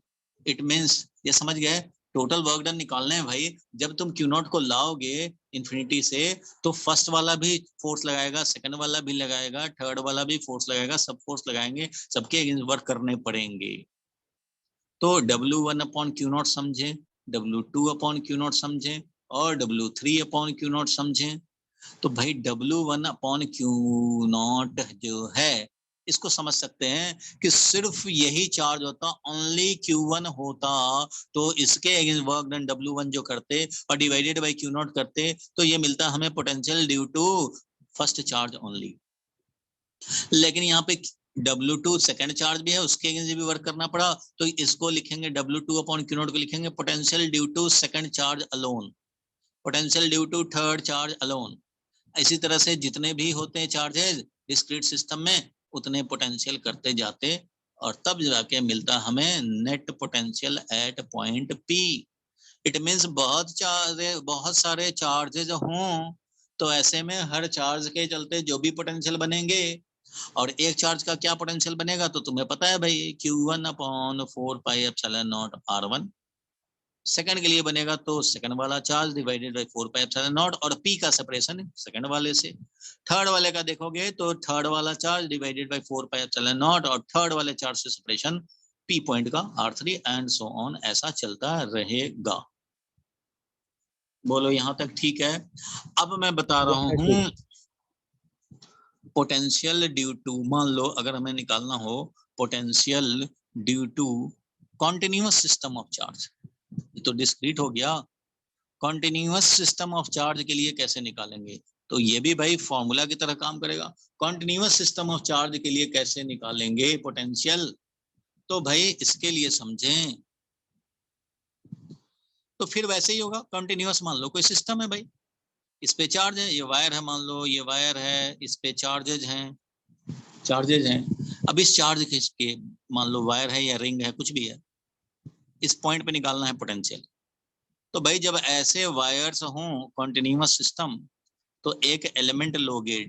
इट मींस, ये समझ गए, टोटल वर्क डन निकालने हैं भाई। जब तुम Q नॉट को लाओगे इन्फिनिटी से, तो फर्स्ट वाला भी फोर्स लगाएगा, सेकंड वाला भी लगाएगा, थर्ड वाला भी फोर्स लगाएगा, सब फोर्स लगाएंगे, सबके अगेंस्ट वर्क करने पड़ेंगे। तो W1 अपॉन Q नॉट समझे, W2 अपॉन Q नॉट समझे, और W3 अपॉन Q नॉट समझे। तो भाई W1 अपॉन Q नॉट जो है, इसको समझ सकते हैं कि सिर्फ यही चार्ज होता, ओनली Q1 होता, तो इसके अगेंस्ट वर्क डन W1 जो करते और डिवाइडेड बाय Q नॉट करते, तो ये मिलता हमें potential due to first charge only. लेकिन यहाँ पे W2 सेकंड चार्ज भी है, उसके अगेंस्ट भी वर्क करना पड़ा, तो इसको लिखेंगे W2 अपॉन Q नॉट को लिखेंगे potential due to second charge alone, potential due to third charge alone. इसी तरह से जितने भी होते हैं चार्जेस डिस्क्रीट सिस्टम में, उतने पोटेंशियल करते जाते, और तब जाके मिलता हमें net potential at point P। It means बहुत सारे चार्जेस हों, तो ऐसे में हर चार्ज के चलते जो भी पोटेंशियल बनेंगे, और एक चार्ज का क्या पोटेंशियल बनेगा तो तुम्हें पता है भाई, Q1 अपॉन 4πε0 R1। सेकंड के लिए बनेगा तो सेकंड वाला चार्ज डिवाइडेड बाय 4πε0, और P का सेपरेशन सेकंड वाले से। थर्ड वाले का देखोगे तो थर्ड वाला चार्ज डिवाइडेड बाय 4πε0, और थर्ड वाले चार्ज से सेपरेशन P पॉइंट का R3 एंड सो ऑन, ऐसा चलता रहेगा। बोलो यहाँ तक ठीक है। अब मैं बता रहा हूँ पोटेंशियल ड्यू टू, मान लो अगर हमें निकालना हो potential due to continuous system of charge, तो डिस्क्रीट हो गया, कॉन्टिन्यूअस सिस्टम ऑफ चार्ज के लिए कैसे निकालेंगे, तो ये भी भाई फॉर्मूला की तरह काम करेगा। कॉन्टिन्यूअस सिस्टम ऑफ चार्ज के लिए कैसे निकालेंगे पोटेंशियल, तो भाई इसके लिए समझें, तो फिर वैसे ही होगा, कंटिन्यूअस मान लो कोई सिस्टम है भाई, इस पे चार्ज है, ये वायर है, मान लो ये वायर है, इस पे चार्जेज हैं, अब इस चार्ज के मान लो वायर है या रिंग है, कुछ भी है, इस पॉइंट पे निकालना है पोटेंशियल। तो भाई जब ऐसे वायर्स हों कंटिन्यूअस सिस्टम, तो एक एलिमेंट लोगे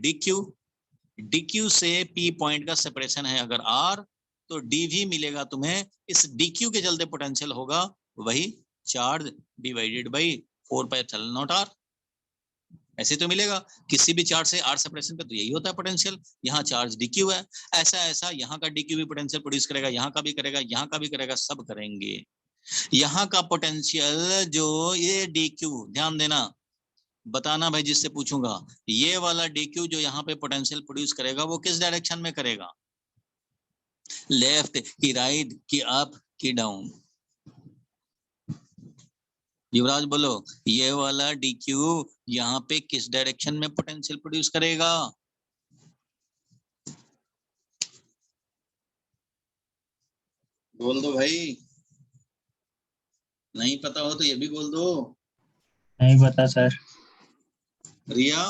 DQ से P पॉइंट का सेपरेशन है अगर R, तो DV मिलेगा तुम्हें, इस DQ के चलते पोटेंशियल होगा वही चार्ज डिवाइडेड बाई 4πε0 R, ऐसे तो मिलेगा किसी भी चार्ज से R सेपरेशन पे, तो यही होता है पोटेंशियल। यहाँ चार्ज DQ है, ऐसा यहाँ का DQ भी पोटेंशियल प्रोड्यूस करेगा, यहाँ का भी करेगा, यहाँ का भी करेगा, सब करेंगे। यहाँ का पोटेंशियल जो ये DQ, ध्यान देना, बताना भाई जिससे पूछूंगा, ये वाला DQ जो यहाँ पे पोटेंशियल प्रोड्यूस करेगा वो किस डायरेक्शन में करेगा, लेफ्ट की राइट की अप की डाउन, युवराज बोलो, ये वाला DQ यहाँ पे किस डायरेक्शन में पोटेंशियल प्रोड्यूस करेगा, बोल दो भाई, नहीं पता हो तो ये भी बोल दो। नहीं पता सर। रिया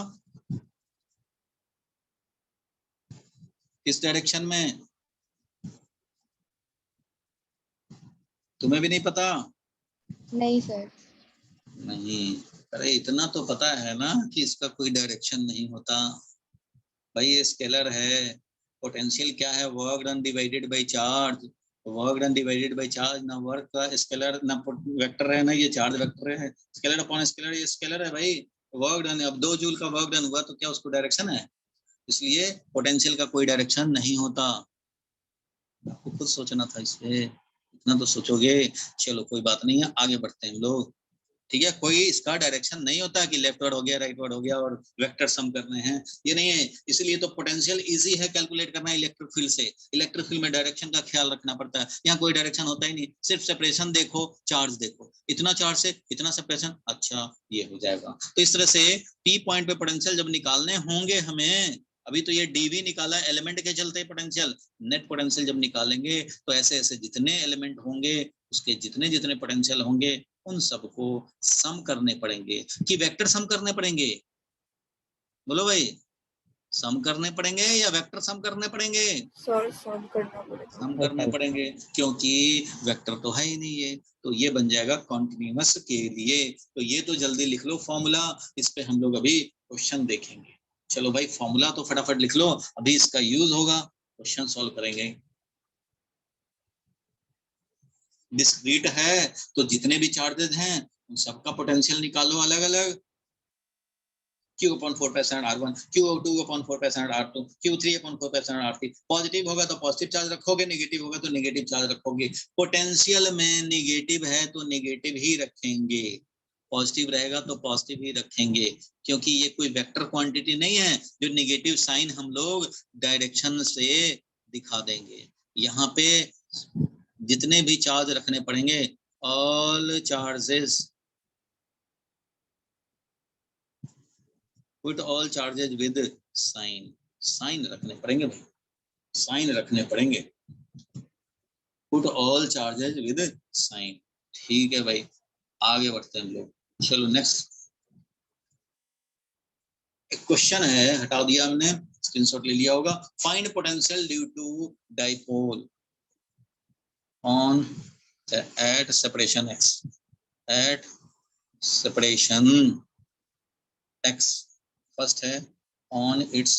किस डायरेक्शन में, तुम्हें भी नहीं पता? नहीं सर। नहीं, अरे इतना तो पता है ना कि इसका कोई डायरेक्शन नहीं होता भाई, ये स्केलर है, पोटेंशियल क्या है, work done divided by charge, work done divided by charge, ना वर्क का स्केलर ना वेक्टर है, ना ये चार्ज वेक्टर है, स्केलर अपॉन स्केलर ये स्केलर है भाई। वर्क डन, अब 2 जूल का वर्क डन हुआ तो क्या उसको डायरेक्शन है? इसलिए पोटेंशियल का कोई डायरेक्शन नहीं होता। आपको खुद सोचना था इस पे, इतना तो सोचोगे। चलो कोई बात नहीं है, आगे बढ़ते हैं हम लोग। ठीक है, कोई इसका डायरेक्शन नहीं होता कि लेफ्ट वर्ड हो गया राइट वर्ड हो गया और वेक्टर सम करने हैं, ये नहीं है। इसलिए तो पोटेंशियल इजी है कैलकुलेट करना इलेक्ट्रिक फील्ड से। इलेक्ट्रिक फील्ड में डायरेक्शन का ख्याल रखना पड़ता है, यहाँ कोई डायरेक्शन होता ही नहीं, सिर्फ सेपरेशन देखो, चार्ज देखो, इतना चार्ज से इतना सेपरेशन, अच्छा ये हो जाएगा। तो इस तरह से पी पॉइंट पे पोटेंशियल जब निकालने होंगे हमें, अभी तो ये डीवी निकाला एलिमेंट के चलते पोटेंशियल, नेट पोटेंशियल जब निकालेंगे तो ऐसे ऐसे जितने एलिमेंट होंगे उसके जितने जितने पोटेंशियल होंगे उन सबको सम करने पड़ेंगे कि वेक्टर सम करने पड़ेंगे? बोलो भाई, सम करने पड़ेंगे या वेक्टर सम करने पड़ेंगे? सर सम करना पड़ेगा। सम करने पड़ेंगे, क्योंकि वेक्टर तो है ही नहीं है। तो ये बन जाएगा कॉन्टिन्यूअस के लिए। तो ये तो जल्दी लिख लो फॉर्मूला, इस पे हम लोग अभी क्वेश्चन देखेंगे। चलो भाई फॉर्मूला तो फटाफट लिख लो, अभी इसका यूज होगा, क्वेश्चन सॉल्व करेंगे। डिस्क्रीट है तो जितने भी चार्जेस हैं उन सबका पोटेंशियल निकालो अलग अलग। Q/4 R1, Q2/4 R2, Q3/4 R3। Positive होगा तो पॉजिटिव चार्ज रखोगे, नेगेटिव होगा तो नेगेटिव चार्ज रखोगे। पोटेंशियल में नेगेटिव है तो नेगेटिव ही रखेंगे, पॉजिटिव रहेगा तो पॉजिटिव ही रखेंगे, क्योंकि ये कोई वेक्टर क्वांटिटी नहीं है जो नेगेटिव साइन हम लोग डायरेक्शन से दिखा देंगे। यहाँ पे जितने भी चार्ज रखने पड़ेंगे, all charges, put all charges with sign, sign रखने पड़ेंगे भाई, साइन रखने पड़ेंगे, put all charges with sign. ठीक है भाई, आगे बढ़ते हैं हम लोग। चलो नेक्स्ट एक क्वेश्चन है, हटा दिया हमने, स्क्रीनशॉट ले लिया होगा। Find potential due to dipole on at separation x, at separation x. First है on its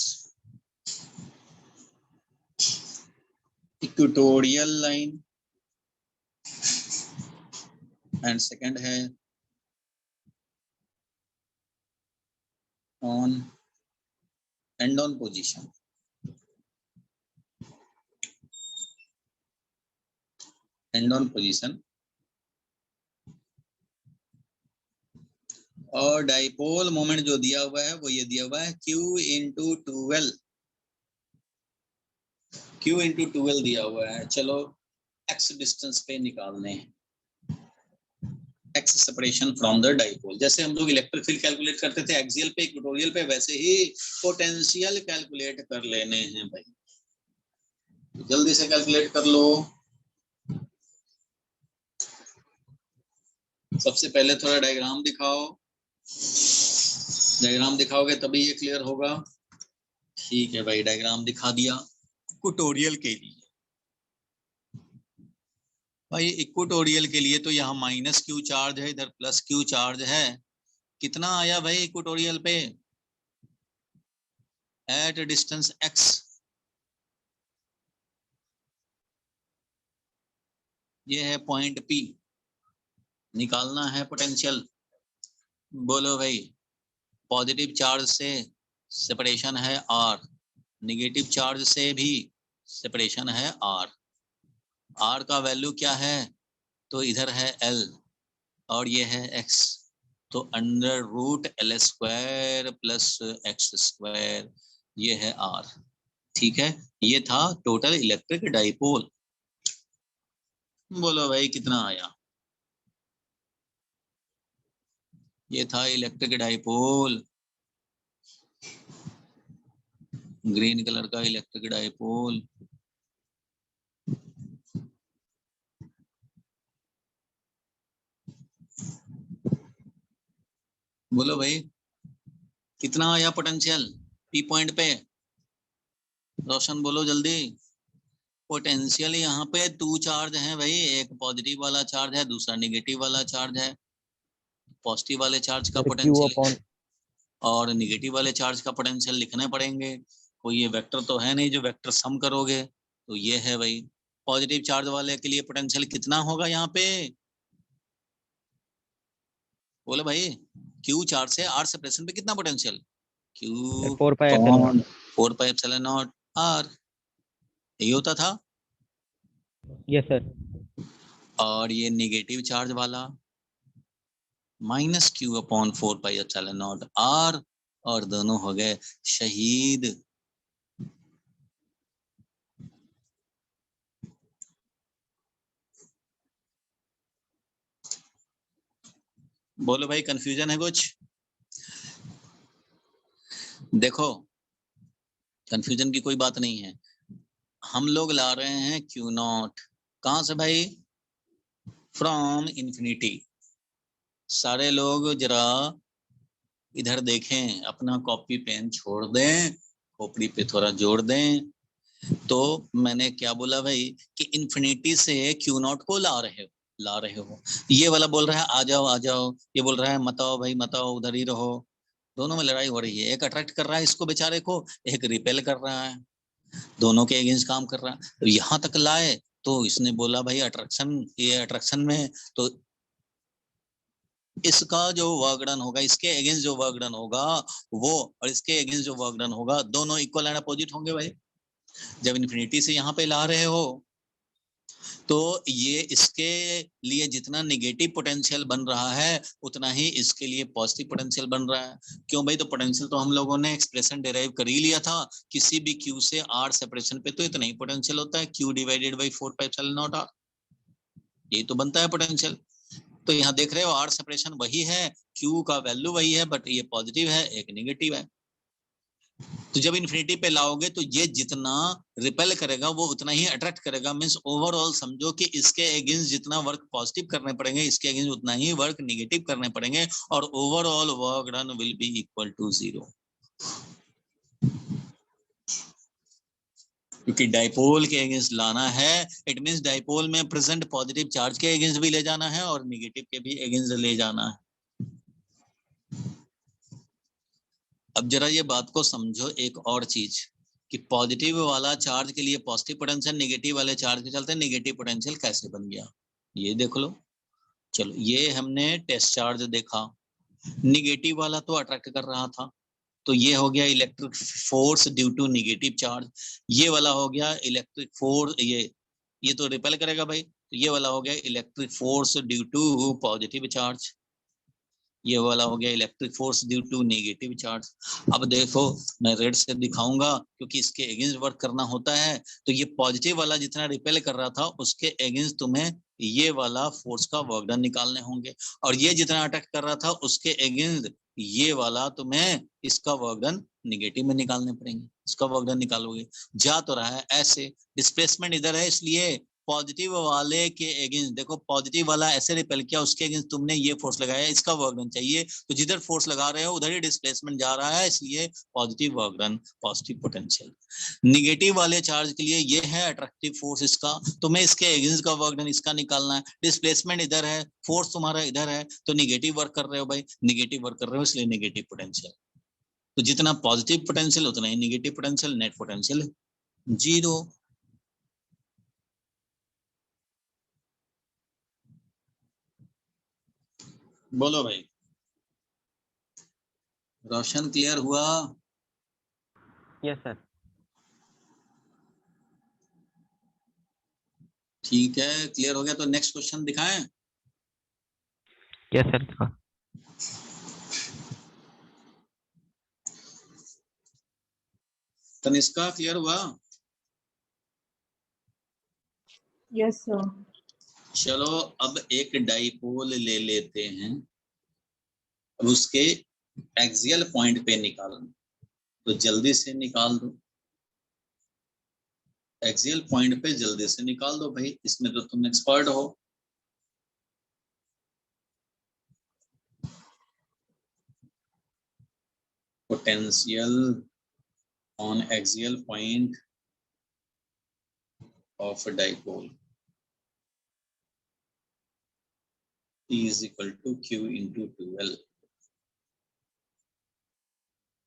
equatorial line and second है on end on position. End on position और डाइपोल मोमेंट जो दिया हुआ है वो ये दिया हुआ है Q/12, Q/12 दिया हुआ है। चलो x डिस्टेंस पे निकालने हैं, x separation from the dipole. जैसे हम लोग इलेक्ट्रिक फील्ड कैलकुलेट करते थे एक्सियल पे इक्वेटोरियल पे, वैसे ही पोटेंशियल कैलकुलेट कर लेने हैं भाई। तो जल्दी से कैलकुलेट कर लो। सबसे पहले थोड़ा डायग्राम दिखाओ, डायग्राम दिखाओगे तभी ये क्लियर होगा। ठीक है भाई, डायग्राम दिखा दिया इक्वेटोरियल के लिए। भाई इक्वेटोरियल के लिए तो यहाँ -Q चार्ज है, इधर +Q चार्ज है। कितना आया भाई इक्वेटोरियल पे? एट डिस्टेंस x, ये है पॉइंट P, निकालना है पोटेंशियल। बोलो भाई, पॉजिटिव चार्ज से सेपरेशन है R, नेगेटिव चार्ज से भी सेपरेशन है R। R का वैल्यू क्या है? तो इधर है L और ये है x, तो √L² + x², ये है R। ठीक है, ये था टोटल इलेक्ट्रिक डाइपोल। बोलो भाई कितना आया? ये था इलेक्ट्रिक डाइपोल, ग्रीन कलर का इलेक्ट्रिक डाइपोल। बोलो भाई कितना आया पोटेंशियल P पॉइंट पे? रोशन बोलो जल्दी। पोटेंशियल यहाँ पे 2 चार्ज हैं भाई, एक पॉजिटिव वाला चार्ज है, दूसरा नेगेटिव वाला चार्ज है। पॉजिटिव वाले चार्ज का पोटेंशियल और नेगेटिव वाले चार्ज का पोटेंशियल लिखने पड़ेंगे। कोई ये वेक्टर तो है नहीं जो वेक्टर सम करोगे, तो ये है भाई पॉजिटिव चार्ज वाले के लिए पोटेंशियल कितना होगा यहाँ पे? बोले भाई, क्यू चार्ज से आर सेपरेशन पे कितना potential? Q 4 pi epsilon naught. 4 pi epsilon naught R, यही होता था। Yes sir. और ये नेगेटिव चार्ज वाला minus q upon 4 pi epsilon naught R, और दोनों हो गए शहीद। बोलो भाई, कंफ्यूजन है कुछ? देखो, कंफ्यूजन की कोई बात नहीं है। हम लोग ला रहे हैं क्यू नॉट, कहां से भाई? From infinity. सारे लोग जरा इधर देखें, अपना कॉपी पेन छोड़ दें, खोपड़ी पे थोड़ा जोड़ दें। तो मैंने क्या बोला भाई कि इन्फिनिटी से क्यू नॉट को ला रहे हो। ये वाला बोल रहा है आ जाओ आ जाओ, ये बोल रहा है मत आओ भाई मत आओ, उधर ही रहो। दोनों में लड़ाई हो रही है, एक अट्रैक्ट कर रहा है इसको बेचारे को, एक रिपेल कर रहा है, दोनों के अगेंस्ट काम कर रहा है। तो यहाँ तक लाए तो इसने बोला भाई अट्रैक्शन, ये अट्रैक्शन में तो इसका जो वर्क डन होगा, इसके अगेंस्ट जो वर्क डन होगा वो, और इसके अगेंस्ट जो वर्क डन होगा, दोनों इक्वल एंड अपोजिट होंगे भाई। जब इन्फिनिटी से यहाँ पे ला रहे हो तो ये इसके लिए जितना निगेटिव पोटेंशियल बन रहा है उतना ही इसके लिए पॉजिटिव पोटेंशियल बन रहा है। क्यों भाई? तो पोटेंशियल तो हम लोगों ने एक्सप्रेशन डिराइव कर ही लिया था, किसी भी क्यू से आर सेपरेशन पे तो इतना ही पोटेंशियल होता है, q divided by 4 pi epsilon naught R, यही तो बनता है पोटेंशियल। तो यहाँ देख रहे हो आर सेपरेशन वही है, क्यू का वैल्यू वही है, बट ये पॉजिटिव है एक निगेटिव है। तो जब इन्फिनिटी पे लाओगे तो ये जितना रिपेल करेगा वो उतना ही अट्रैक्ट करेगा। मींस ओवरऑल समझो कि इसके अगेंस्ट जितना वर्क पॉजिटिव करने पड़ेंगे, इसके अगेंस्ट उतना ही वर्क नेगेटिव करने पड़ेंगे, और overall work done will be equal to 0। क्योंकि डाइपोल के अगेंस्ट लाना है, इट मींस डाइपोल में प्रेजेंट पॉजिटिव चार्ज के अगेंस्ट भी ले जाना है और नेगेटिव के भी अगेंस्ट ले जाना है। अब जरा ये बात को समझो एक और चीज, कि पॉजिटिव वाला चार्ज के लिए पॉजिटिव पोटेंशियल, नेगेटिव वाले चार्ज के चलते नेगेटिव पोटेंशियल कैसे बन गया, ये देख लो। चलो, ये हमने टेस्ट चार्ज देखा, नेगेटिव वाला तो अट्रैक्ट कर रहा था, तो ये हो गया electric force due to negative charge. ये वाला हो गया इलेक्ट्रिक फोर्स, ये तो रिपेल करेगा भाई, तो ये वाला हो गया electric force due to positive charge. ये वाला हो गया electric force due to negative charge. अब देखो, मैं रेड से दिखाऊंगा क्योंकि इसके अगेंस्ट वर्क करना होता है। तो ये पॉजिटिव वाला जितना रिपेल कर रहा था उसके अगेंस्ट तुम्हें ये वाला फोर्स का वर्क डन निकालने होंगे, और ये जितना अटैक कर रहा था उसके अगेंस्ट ये वाला तुम्हें इसका वर्क डन निगेटिव में निकालने पड़ेंगे। इसका वर्क डन निकालोगे, जा तो रहा है ऐसे, डिस्प्लेसमेंट इधर है, इसलिए पॉजिटिव वाले के अगेंस्ट देखो, पॉजिटिव वाला ऐसे रिपेल किया, उसके अगेंस्ट तुमने ये फोर्स लगाया, इसका वर्क डन चाहिए, तो जिधर फोर्स लगा रहे हो उधर ही डिस्प्लेसमेंट जा रहा है, इसलिए positive work done, positive potential. Negative वाले चार्ज के लिए ये है अट्रैक्टिव फोर्स इसका, तुम्हें इसके अगेंस्ट का वर्क डन इसका निकालना है। डिस्प्लेसमेंट इधर है, फोर्स तुम्हारा इधर है, तो निगेटिव वर्क कर रहे हो भाई, निगेटिव वर्क कर रहे हो इसलिए नेगेटिव पोटेंशियल। तो जितना पॉजिटिव पोटेंशियल उतना ही नेगेटिव पोटेंशियल, नेट पोटेंशियल 0। बोलो भाई, रोशन क्लियर हुआ? Yes sir. ठीक है, क्लियर हो गया तो नेक्स्ट क्वेश्चन दिखाएं। Yes sir. तनिष्का क्लियर हुआ? Yes sir. चलो, अब एक डाइपोल ले लेते हैं, अब उसके एक्सियल पॉइंट पे निकालना, तो जल्दी से निकाल दो। एक्सियल पॉइंट पे जल्दी से निकाल दो भाई, इसमें तो तुम एक्सपर्ट हो। Potential on axial point of dipole E is equal to Q into 2L।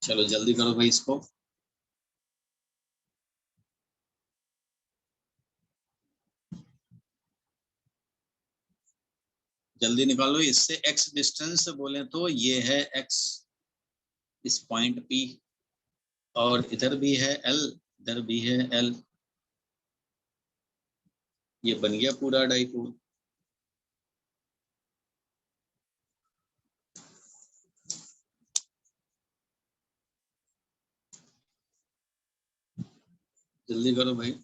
चलो जल्दी करो भाई इसको। जल्दी निकालो। इससे x डिस्टेंस बोले तो ये है x, इस पॉइंट P, और इधर भी है L, इधर भी है L। ये बन गया पूरा डाइपोल। जल्दी करो भाई।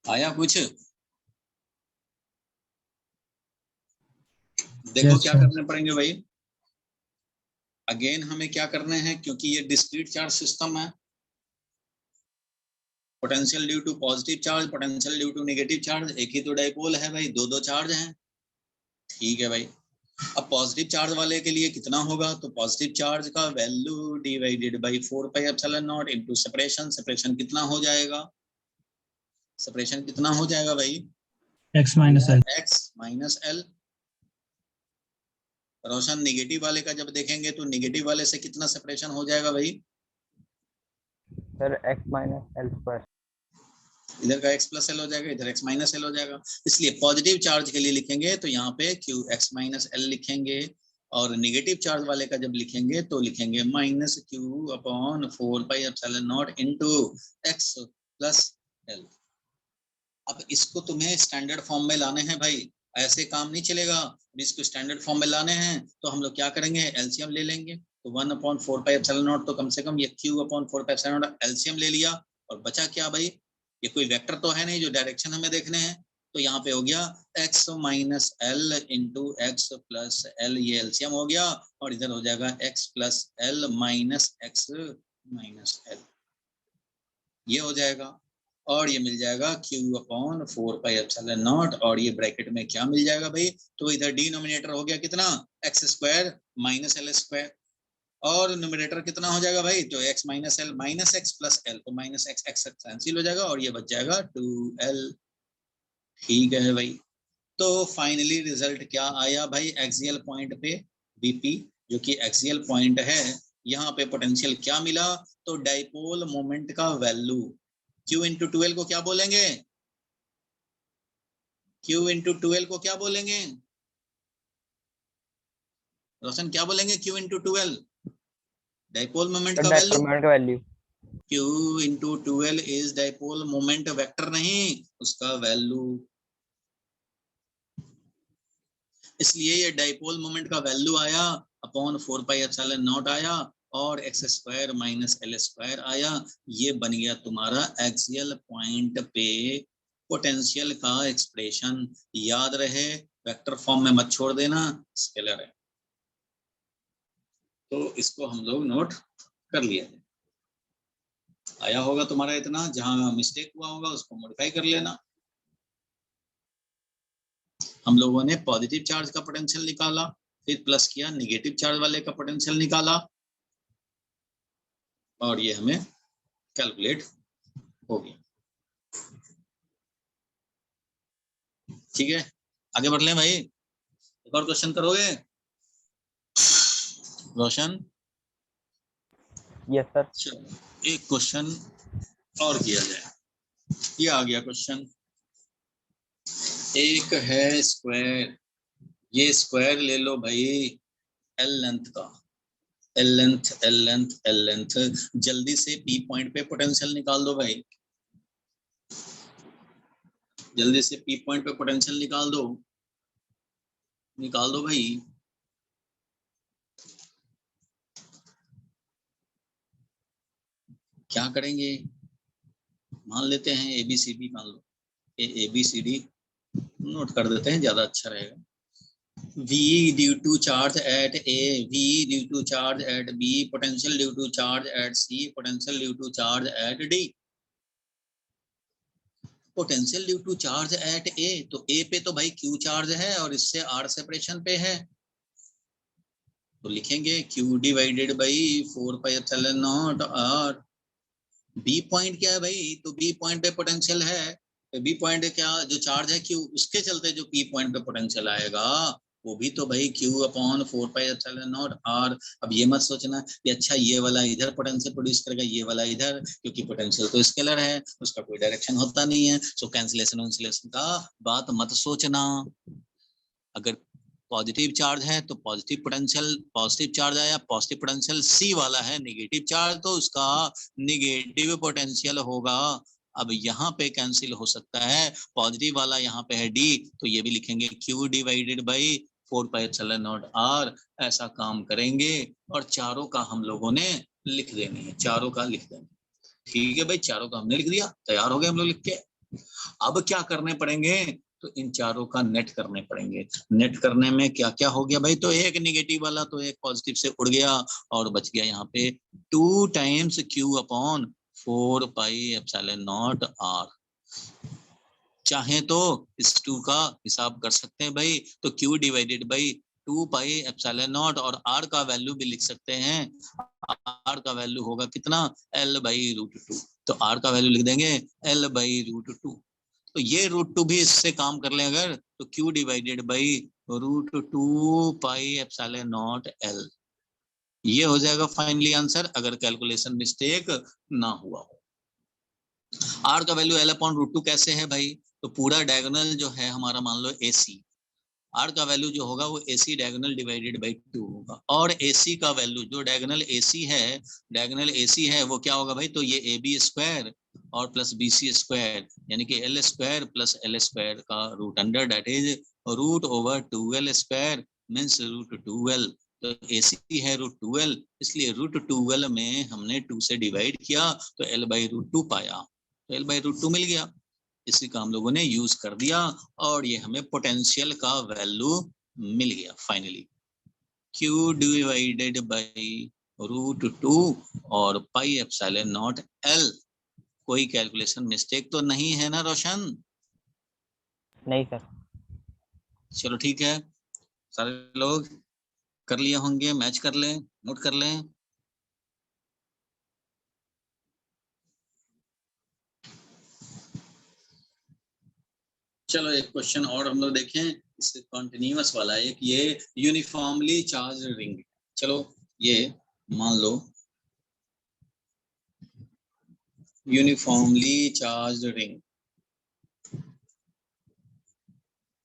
आया कुछ? देखो Yes, क्या sir. करने पड़ेंगे भाई। अगेन हमें क्या करने हैं, क्योंकि ये डिस्क्रीट चार्ज सिस्टम है। Potential due to positive charge, potential due to negative charge, एक ही तो डाइपोल है भाई, दो दो चार्ज हैं। ठीक है भाई। अब पॉजिटिव चार्ज वाले के लिए कितना होगा, तो पॉजिटिव चार्ज का value divided by 4 pi epsilon naught into separation. Separation कितना हो जाएगा, सेपरेशन कितना हो जाएगा भाई, X minus L. x minus L. Roshan negative वाले का जब देखेंगे तो निगेटिव वाले से कितना सेपरेशन हो जाएगा भाई, Sir, X minus L square. इधर का x प्लस एल हो जाएगा, इधर x माइनस एल हो जाएगा। इसलिए पॉजिटिव चार्ज के लिए लिखेंगे तो यहाँ पे q x माइनस एल लिखेंगे, और निगेटिव चार्ज वाले का जब लिखेंगे तो लिखेंगे minus q upon 4 pi epsilon naught into x plus L. अब इसको तुम्हें स्टैंडर्ड फॉर्म में लाने हैं भाई, ऐसे काम नहीं चलेगा। इसको स्टैंडर्ड फॉर्म में लाने हैं तो हम लोग क्या करेंगे, एलसीएम ले लेंगे। तो 1 अपॉन 4 पाई एप्सिलॉन नॉट, तो कम से कम ये q upon 4 pi epsilon not LCM ले लिया, और बचा क्या भाई, ये कोई वेक्टर तो है नहीं जो डायरेक्शन हमें देखने हैं। तो यहाँ पे हो गया x minus L into x plus L, ये एलसीएम हो गया, और इधर हो जाएगा x plus L minus x minus L, ये हो जाएगा। और ये मिल जाएगा q upon 4 pi epsilon not, और ये ब्रैकेट में क्या मिल जाएगा भाई, तो इधर डिनोमिनेटर हो गया कितना, x square minus L square, और न्यूमरेटर कितना हो जाएगा भाई, तो x minus L minus x plus L, तो माइनस एक्स एक्स कैंसिल हो जाएगा, और ये बच जाएगा 2l। ठीक है भाई। तो फाइनली रिजल्ट क्या आया भाई, एक्सियल पॉइंट पे बीपी, जो कि एक्सियल पॉइंट है, यहाँ पे पोटेंशियल क्या मिला, तो डाइपोल मोमेंट का वैल्यू q इंटू 12 को क्या बोलेंगे, q इंटू 12 को क्या बोलेंगे रोशन, क्या बोलेंगे q इंटू 12, डाइपोल मोमेंट का value. Moment value. q into 12 is dipole moment, vector नहीं, उसका वैल्यू। इसलिए ये डाइपोल मोमेंट का वैल्यू आया अपॉन 4 पाई एप्सिलॉन नॉट आया, और x square minus L square आया। ये बन गया तुम्हारा एक्सियल पॉइंट पे पोटेंशियल का एक्सप्रेशन। याद रहे वेक्टर फॉर्म में मत छोड़ देना, स्केलर है। तो इसको हम लोग नोट कर लिया है। आया होगा तुम्हारा इतना, जहां मिस्टेक हुआ होगा उसको मॉडिफाई कर लेना। हम लोगों ने पॉजिटिव चार्ज का पोटेंशियल निकाला, फिर प्लस किया, निगेटिव चार्ज वाले का पोटेंशियल निकाला, और ये हमें कैलकुलेट हो गया। ठीक है, आगे बढ़ लें भाई। एक और क्वेश्चन करोगे रोशन? Yes, sir. चलो एक क्वेश्चन और किया जाए। ये आ गया क्वेश्चन, एक है स्क्वायर, ये स्क्वायर ले लो भाई एल लेंथ का, L length L length L length. जल्दी से पी पॉइंट पे पोटेंशियल निकाल दो भाई, जल्दी से पी पॉइंट पे पोटेंशियल निकाल दो, निकाल दो भाई। क्या करेंगे, मान लेते हैं ABCD, मान लो ABCD नोट कर देते हैं, ज्यादा अच्छा रहेगा। V due to charge at A, V due to charge at B, potential due to charge at C, potential due to charge at D। Potential due to charge at A, तो A पे तो भाई Q charge है और इससे R separation पे है, तो लिखेंगे Q divided by 4 pi epsilon naught R। B point क्या है भाई, तो बी पॉइंट पे पोटेंशियल है, तो बी पॉइंट क्या जो चार्ज है Q, उसके चलते जो पी पॉइंट पे पोटेंशियल आएगा वो भी तो भाई Q upon 4 pi epsilon naught R। अब ये मत सोचना कि अच्छा ये वाला इधर पोटेंशियल प्रोड्यूस करेगा, ये वाला इधर, क्योंकि पोटेंशियल तो स्केलर है, उसका कोई डायरेक्शन होता नहीं है। सो कैंसिलेशन वैंसिलेशन का बात मत सोचना। अगर पॉजिटिव चार्ज है तो पॉजिटिव पोटेंशियल, पॉजिटिव चार्ज आया, पॉजिटिव पोटेंशियल सी वाला है, नेगेटिव चार्ज तो उसका नेगेटिव पोटेंशियल होगा। अब यहाँ पे कैंसिल हो सकता है, पॉजिटिव वाला यहाँ पे है डी, तो ये भी लिखेंगे Q divided by 4 pi epsilon naught R। ऐसा काम करेंगे और चारों का हम लोगों ने लिख देनी है, चारों का लिख देंगे। ठीक है भाई, चारों का हमने लिख दिया, तैयार हो गए हम लोग लिख के। अब क्या करने पड़ेंगे, तो इन चारों का नेट करने पड़ेंगे। नेट करने में क्या क्या हो गया भाई, तो एक नेगेटिव वाला तो एक पॉजिटिव से उड़ गया और बच गया यहाँ पे 2 times Q upon 4 pi epsilon naught R। चाहे तो इस 2 का हिसाब कर सकते हैं भाई, तो Q divided by 2 pi epsilon not, और R का वैल्यू भी लिख सकते हैं। R का वैल्यू होगा कितना, L बाई रूट 2। तो R का वैल्यू लिख देंगे L बाई रूट 2। तो ये रूट 2 भी इससे काम कर लें अगर, तो Q divided by root 2 pi epsilon naught L। ये हो जाएगा फाइनली आंसर, अगर कैलकुलेशन मिस्टेक ना हुआ हो। R का वैल्यू L अपॉन रूट 2 कैसे है भाई, तो पूरा डायगोनल जो है हमारा मान लो AC, R का वैल्यू जो होगा वो AC डायगोनल डिवाइडेड बाई 2 होगा, और AC का वैल्यू जो डायगोनल AC है, डायगोनल AC है वो क्या होगा भाई, तो ये AB स्क्वायर और प्लस BC स्क्वायर, यानी कि L square plus L square का root under, that is root over 2L square means root 2L। तो AC है रूट 2L, इसलिए रूट 2L में हमने 2 से डिवाइड किया तो L बाई रूट 2 पाया, तो L बाई रूट 2 मिल गया। इसी का हम लोगों ने यूज कर दिया और ये हमें पोटेंशियल का वैल्यू मिल गया finally, Q divided by root 2 और पाई एप्सिलॉन नॉट L। कोई कैलकुलेशन मिस्टेक तो नहीं है ना रोशन? नहीं सर। चलो ठीक है, सारे लोग कर लिए होंगे, मैच कर लें, नोट कर लें। चलो एक क्वेश्चन और हम लोग देखें, इससे कॉन्टिन्यूअस वाला है एक, ये यूनिफॉर्मली चार्ज रिंग। चलो ये मान लो uniformly charge ring,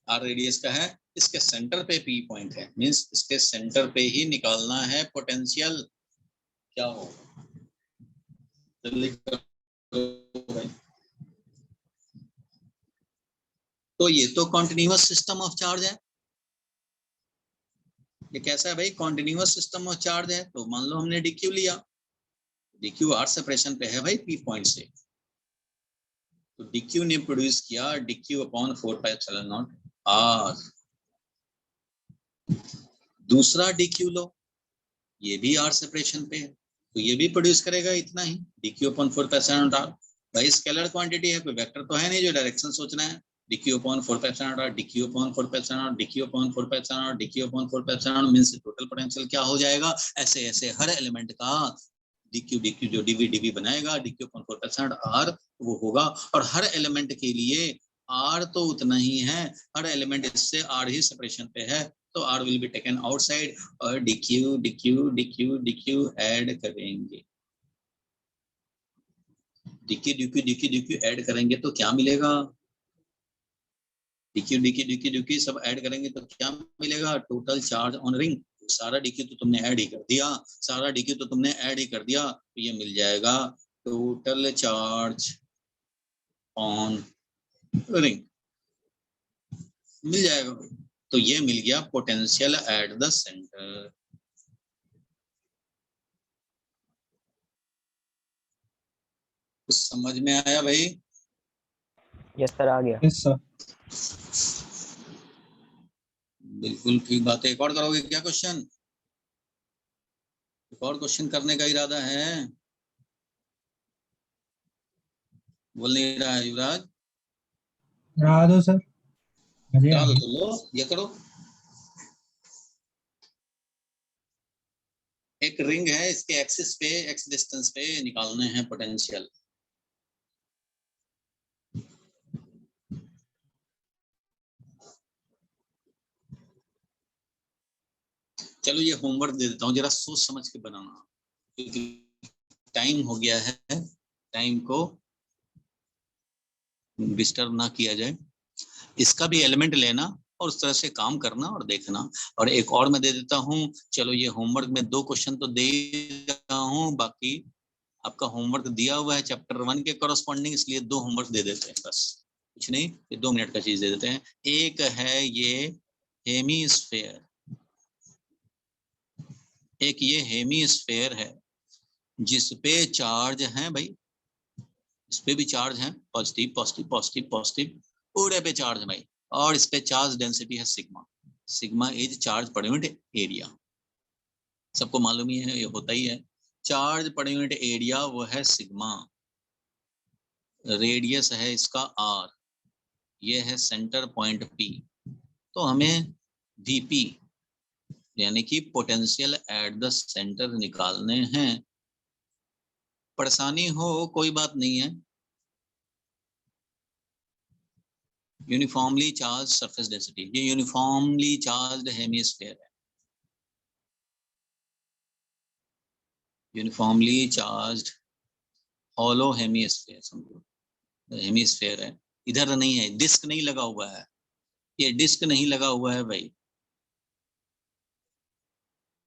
R radius का है, इसके सेंटर पे P पॉइंट है, मींस इसके सेंटर पे ही निकालना है पोटेंशियल, क्या होगा जल्दी करो भाई। तो ये तो कॉन्टिन्यूअस सिस्टम ऑफ चार्ज है, ये कैसा है भाई, कॉन्टिन्यूअस सिस्टम ऑफ चार्ज है। तो मान लो हमने DQ लिया, DQ R सेपरेशन पे है भाई P पॉइंट से, तो DQ ने प्रोड्यूस किया DQ upon 4 pi epsilon naught R। दूसरा DQ लो, ये भी R सेपरेशन पे है, तो ये भी प्रोड्यूस करेगा इतना ही, DQ upon 4 pi epsilon naught R। भाई स्केलर क्वांटिटी है, कोई वेक्टर तो है नहीं जो डायरेक्शन सोचना है। DQ upon 4 pi epsilon naught R, DQ upon 4 pi epsilon not, DQ upon 4 pi epsilon not, DQ upon 4 pi epsilon not, means total potential क्या हो जाएगा, ऐसे ऐसे हर एलिमेंट का DQ जो DV बनाएगा, DQ upon 4 pi epsilon naught R वो होगा, और हर एलिमेंट के लिए R तो उतना ही है, हर एलिमेंट इससे R ही सेपरेशन पे है, तो R will be taken outside और DQ ऐड करेंगे, DQ ऐड करेंगे तो क्या मिलेगा, DQ सब ऐड करेंगे तो क्या मिलेगा, टोटल चार्ज ऑन रिंग। सारा DQ तो तुमने ऐड ही कर दिया, सारा DQ तो तुमने ऐड ही कर दिया, तो ये मिल जाएगा टोटल चार्ज ऑन रिंग, मिल जाएगा। तो ये मिल गया पोटेंशियल एट द सेंटर। कुछ समझ में आया भाई? यस सर, आ गया। Yes sir. बिल्कुल ठीक बात है। एक और करोगे क्या क्वेश्चन? एक और क्वेश्चन करने का इरादा है? बोल नहीं रहा है युवराज? करा दो सर। चलो तो लो, ये करो। एक रिंग है, इसके एक्सिस पे एक्स डिस्टेंस पे निकालने हैं पोटेंशियल। चलो ये होमवर्क दे देता हूँ, जरा सोच समझ के बनाना, क्योंकि टाइम हो गया है, टाइम को डिस्टर्ब ना किया जाए। इसका भी एलिमेंट लेना और उस तरह से काम करना और देखना। और एक और मैं दे देता हूँ, चलो ये होमवर्क में 2 क्वेश्चन तो दे रहा हूँ, बाकी आपका होमवर्क दिया हुआ है चैप्टर 1 के कॉरस्पॉन्डिंग, इसलिए 2 होमवर्क दे देते हैं, बस कुछ नहीं, ये 2 मिनट का चीज दे देते हैं। एक है ये हेमीस्फेयर, एक ये हेमीस्फेयर है जिसपे चार्ज है भाई, इस पे भी चार्ज है, पॉजिटिव पॉजिटिव पॉजिटिव पॉजिटिव, पूरे पे चार्ज है भाई, और इस पे चार्ज डेंसिटी है sigma. Sigma is charge per unit area, सबको मालूम ही है, ये होता ही है। चार्ज पर यूनिट एरिया वो है सिग्मा, रेडियस है इसका आर, ये है सेंटर पॉइंट पी। तो हमें वीपी यानी कि पोटेंशियल एट द सेंटर निकालने हैं। परेशानी हो कोई बात नहीं है, यूनिफॉर्मली चार्ज सरफेस डेंसिटी, ये यूनिफॉर्मली चार्ज्ड हेमिस्फीयर है, यूनिफॉर्मली चार्ज्ड हॉलो हेमिस्फीयर, समझो हेमिस्फीयर है, इधर नहीं है, डिस्क नहीं लगा हुआ है, ये डिस्क नहीं लगा हुआ है भाई,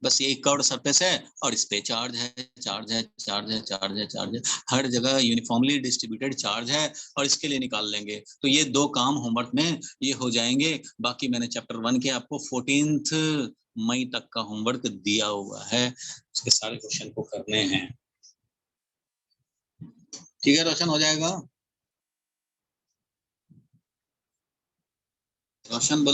बस ये कर्व्ड सरफेस है और इस पे चार्ज है चार्ज है चार्ज है चार्ज है चार्ज है, हर जगह यूनिफॉर्मली डिस्ट्रीब्यूटेड चार्ज है, और इसके लिए निकाल लेंगे। तो ये 2 काम होमवर्क में ये हो जाएंगे। बाकी मैंने चैप्टर 1 के आपको 14 मई तक का होमवर्क दिया हुआ है, उसके सारे क्वेश्चन को करने हैं। ठीक है, रोशन हो जाएगा। रोशन